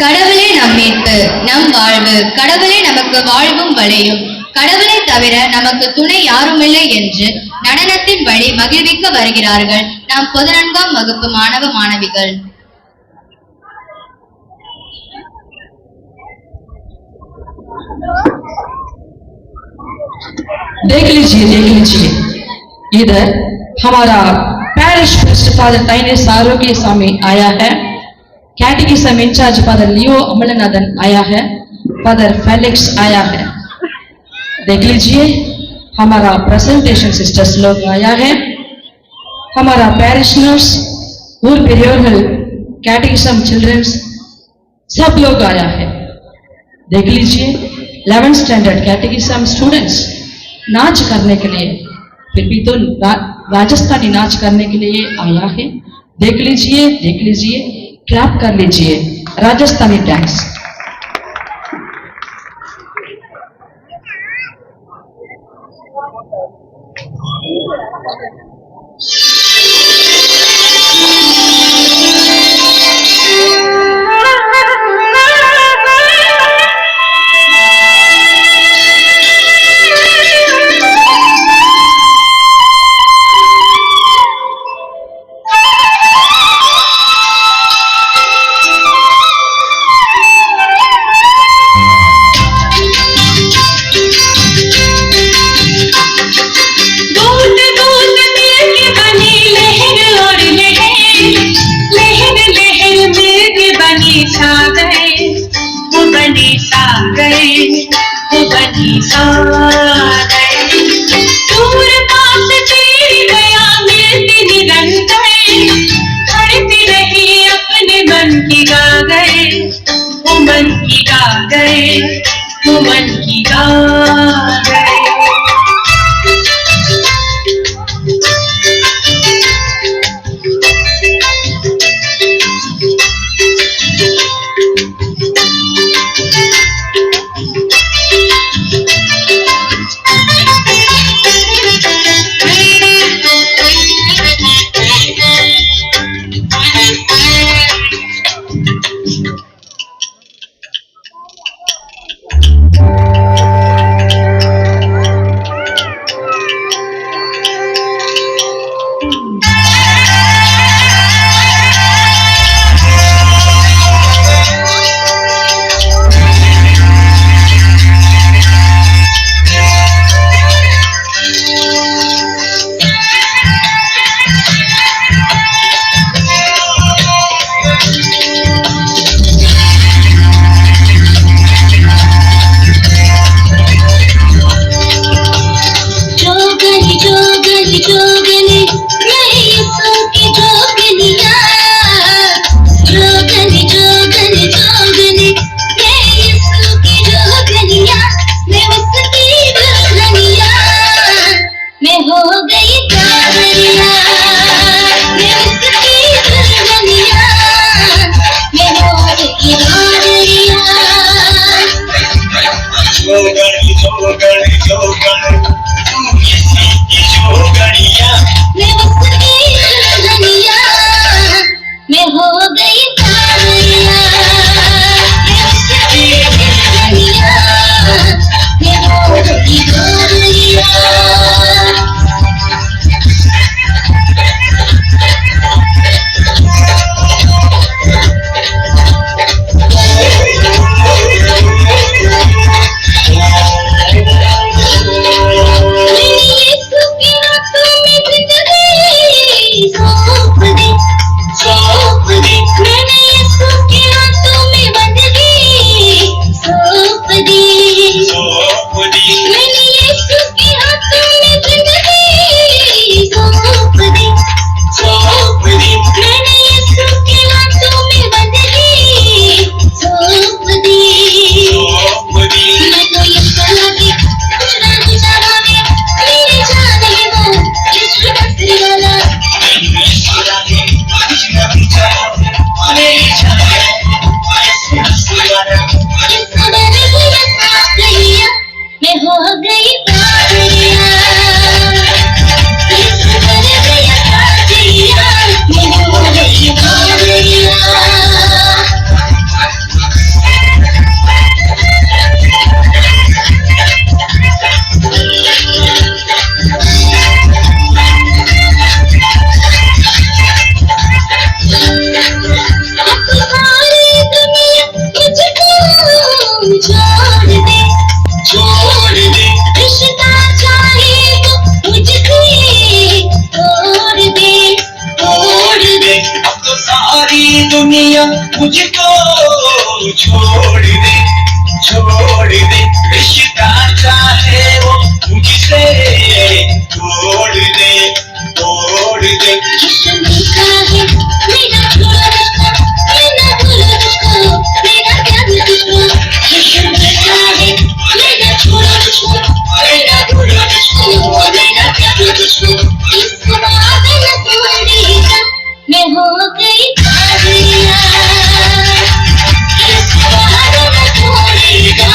கடவுளே நம் மீட்பு நம் வாழ்வு கடவுளே நமக்கு வாழ்வும் வழியும் கடவுளை தவிர நமக்கு துணை யாருமில்லை என்று நடனத்தின் வழி மகிழ்விக்க வருகிறார்கள் நாம் 14ஆம் வகுப்பு மாணவ மாணவிகள். देख लीजिए इधर हमारा पैरिश प्रेस्ट फादर ताइनेस आरोग्य स्वामी आया है, कैटेकिज्म इंचार्ज फादर लियो अमलनाथन आया है, फादर फेलिक्स आया है. देख लीजिए हमारा प्रेजेंटेशन सिस्टर्स लोग आया है, हमारा पैरिशनर्स और पेरियोर कैटेकिज्म चिल्ड्रंस सब लोग आया है. देख लीजिए 11th स्टैंडर्ड कैटेकिज्म स्टूडेंट्स नाच करने के लिए फिर भी तो राजस्थानी नाच करने के लिए आया है. देख लीजिए क्लैप कर लीजिए राजस्थानी डांस. जोगणी जोगणी जोगणी तू ऐसी की जोगणिया मैं बस गई दुल्हनिया मैं हो गई पारिया मैं बस गई दुल्हनिया मैं हो गई पारिया दुनिया मुझको छोड़ दे रिश्ता चाहे वो मुझसे तोड़ दे मेरा भूला तुझको मेरा भूला तुझको मेरा प्यार तुझको मेरा छोड़ा तुझको मेरा भूला तुझको मेरा प्यार तुझको इस बात न तोड़ेगा मैं हो गई पारिया इस बात न तोड़ेगा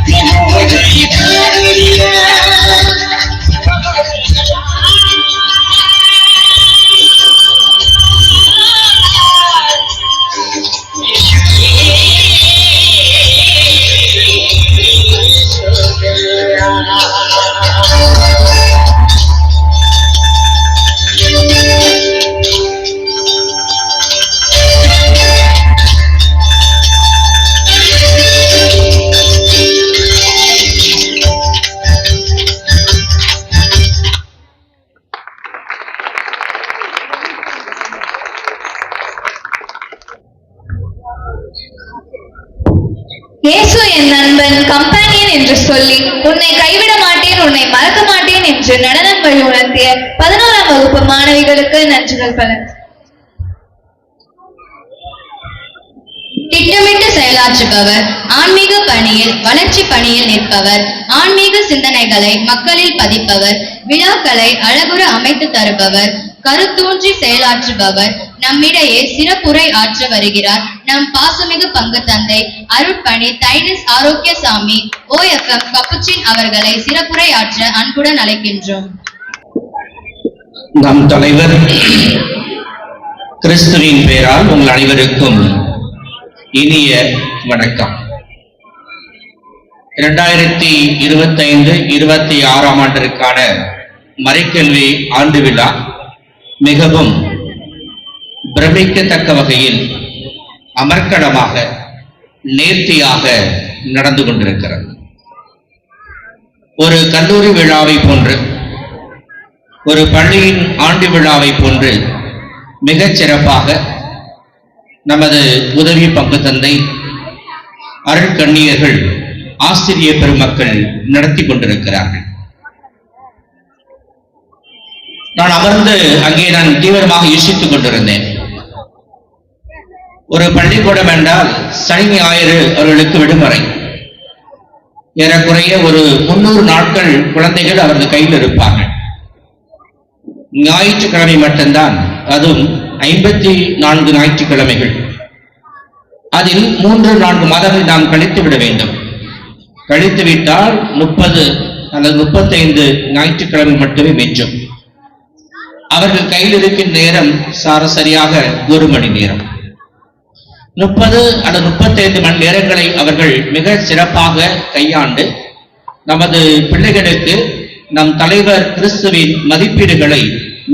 मैं हो गई पारिया இயேசு என் நண்பன் கம்பானியன் என்று சொல்லி உன்னை கைவிட மாட்டேன் உன்னை மறக்க மாட்டேன் என்று நடனம் வழி உணர்த்திய 11ஆம் வகுப்பு மாணவிகளுக்கு நன்றிகள் பல. திட்டமிட்டு செயலாற்றுபவர், ஆன்மீக பணியில் வளர்ச்சி பணியில் நிற்பவர், ஆன்மீக சிந்தனைகளை மக்களில் பதிப்பவர், விழாக்களை அழகுற அமைத்து தருபவர், கருத்தூன்றி செயலாற்றுபவர், நம்மிடையே சிறப்புரை ஆற்ற வருகிறார் நம் பாசமிகு பங்கு தந்தை அருட்பணி தைனஸ் ஆரோக்கியசாமி OFM கப்புச்சின் அவர்களை சிறப்புரை ஆற்ற அன்புடன் அழைக்கின்றோம். நம் தலைவர் கிறிஸ்துவின் பெயரால் உங்கள் அனைவருக்கும் இனிய வணக்கம். 2025-26 ஆண்டிற்கான மறைக்கல்வி ஆண்டு விழா மிகவும் பிரமிக்கத்தக்க வகையில் அமர்க்களமாக நேர்த்தியாக நடந்து கொண்டிருக்கிறது. ஒரு கல்லூரி விழாவை போன்று, ஒரு பள்ளியின் ஆண்டு விழாவை போன்று மிகச் சிறப்பாக நமது உதவி பங்கு தந்தை அருட்கண்ணியர்கள் ஆசிரிய பெருமக்கள் நடத்தி கொண்டிருக்கிறார்கள். நான் அமர்ந்து அங்கே நான் தீவிரமாக யோசித்துக் கொண்டிருந்தேன். ஒரு பள்ளிக்கூடம் என்றால் சனி ஞாயிறு அவர்களுக்கு விடுமுறை. ஏறக்குறைய ஒரு 300 நாட்கள் குழந்தைகள் அவரது கையில் இருப்பார்கள். ஞாயிற்றுக்கிழமை மட்டும்தான், அதுவும் 54 ஞாயிற்றுக்கிழமைகள். அதில் 3-4 மாதங்கள் நாம் கழித்து விட வேண்டும். கழித்துவிட்டால் 30 அல்லது 35 ஞாயிற்றுக்கிழமை மட்டுமே மிஞ்சும். அவர்கள் கையில் இருக்கின்ற நேரம் சராசரியாக 1 மணி நேரம். 30 அல்லது 35 மணி நேரங்களை அவர்கள் மிக சிறப்பாக கையாண்டு நமது பிள்ளைகளுக்கு நம் தலைவர் கிறிஸ்துவின் மதிப்பீடுகளை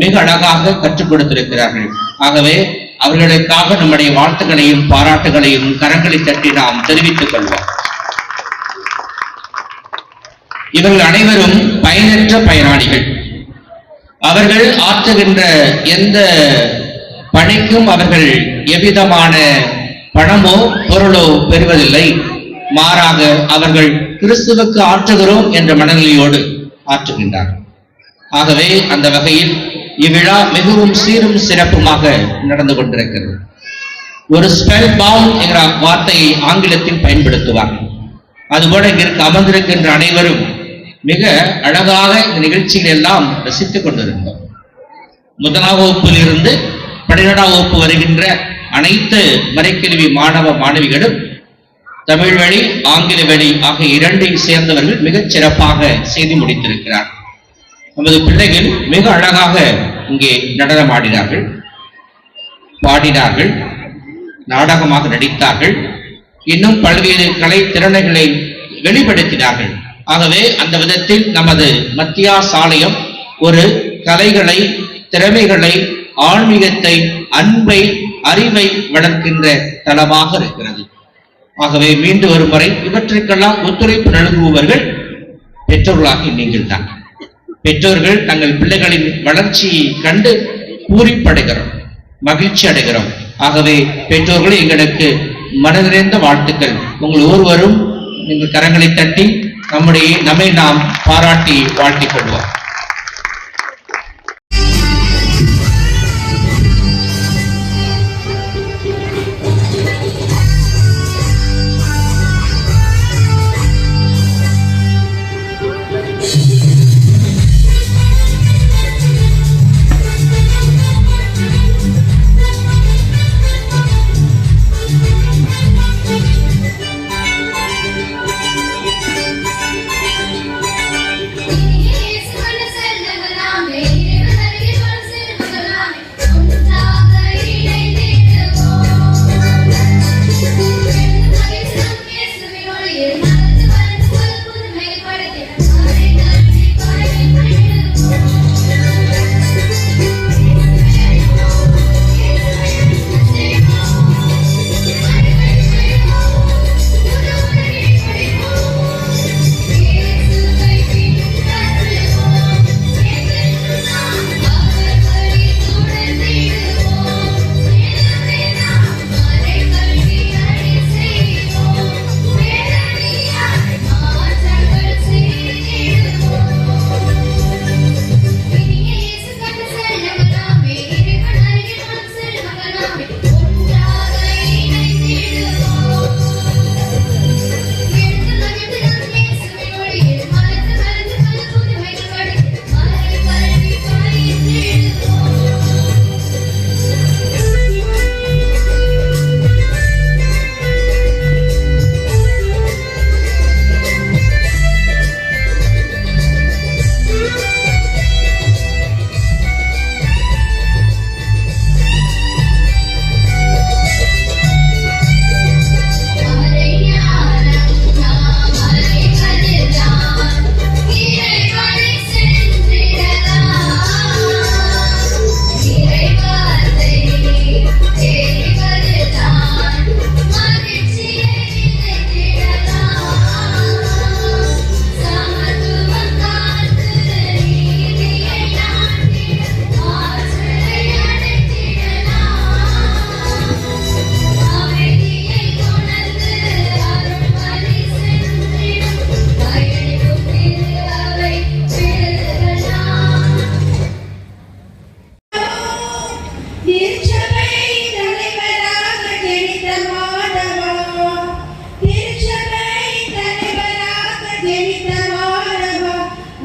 மிக அழகாக கற்றுக் கொடுத்திருக்கிறார்கள். ஆகவே அவர்களுக்காக நம்முடைய வாழ்த்துக்களையும் பாராட்டுகளையும் கரங்களை தட்டி நாம் தெரிவித்துக் கொள்வோம். இவர்கள் அனைவரும் பயனற்ற பயனாளிகள். அவர்கள் ஆற்றுகின்ற எந்த பணிக்கும் அவர்கள் எவ்விதமான பணமோ பொருளோ பெறுவதில்லை. மாறாக அவர்கள் கிறிஸ்துவுக்கு ஆற்றுகிறோம் என்ற மனநிலையோடு ஆற்றுகின்றார்கள். ஆகவே அந்த வகையில் இவ்விழா மிகவும் சீரும் சிறப்புமாக நடந்து கொண்டிருக்கிறது. ஒரு ஸ்பெல் பவுண்ட் என்கிற வார்த்தையை ஆங்கிலத்தில் பயன்படுத்துவார்கள். அதுபோல இங்கிருக்கு அமர்ந்திருக்கின்ற அனைவரும் மிக அழகாக இந்த நிகழ்ச்சிகள் எல்லாம் ரசித்துக் கொண்டிருந்தோம். 1ஆம் வகுப்பிலிருந்து 12ஆம் வகுப்பு வருகின்ற அனைத்து மறைக்கல்வி மாணவ மாணவிகளும் தமிழ் வழி ஆங்கில வழி ஆகிய 2ஐ சேர்ந்தவர்கள் மிகச் சிறப்பாக செய்து முடித்திருக்கிறார். நமது பிள்ளைகள் மிக அழகாக இங்கே நடனமாடினார்கள், பாடினார்கள், நாடகமாக நடித்தார்கள், இன்னும் பல்வேறு கலை திறனைகளை வெளிப்படுத்தினார்கள். ஆகவே அந்த விதத்தில் நமது மத்தியா சாலையம் ஒரு கலைகளை, திறமைகளை, ஆன்மீகத்தை, அன்பை, அறிவை வளர்க்கின்ற தளமாக இருக்கிறது. ஆகவே மீண்டும் ஒரு முறை இவற்றுக்கெல்லாம் ஒத்துழைப்பு நல்குபவர்கள் பெற்றோர்களாகி நீங்கள் தான். பெற்றோர்கள் தங்கள் பிள்ளைகளின் வளர்ச்சியை கண்டு பூரிப்படைகிறோம், மகிழ்ச்சி அடைகிறோம். ஆகவே பெற்றோர்களே எங்களுக்கு மனதிறைந்த வாழ்த்துக்கள். உங்கள் ஒவ்வொருவரும் நீங்கள் கரங்களை தட்டி நம்மை நாம் பாராட்டி வாழ்த்திக் கொள்வோம்.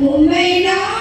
உம்மை நான்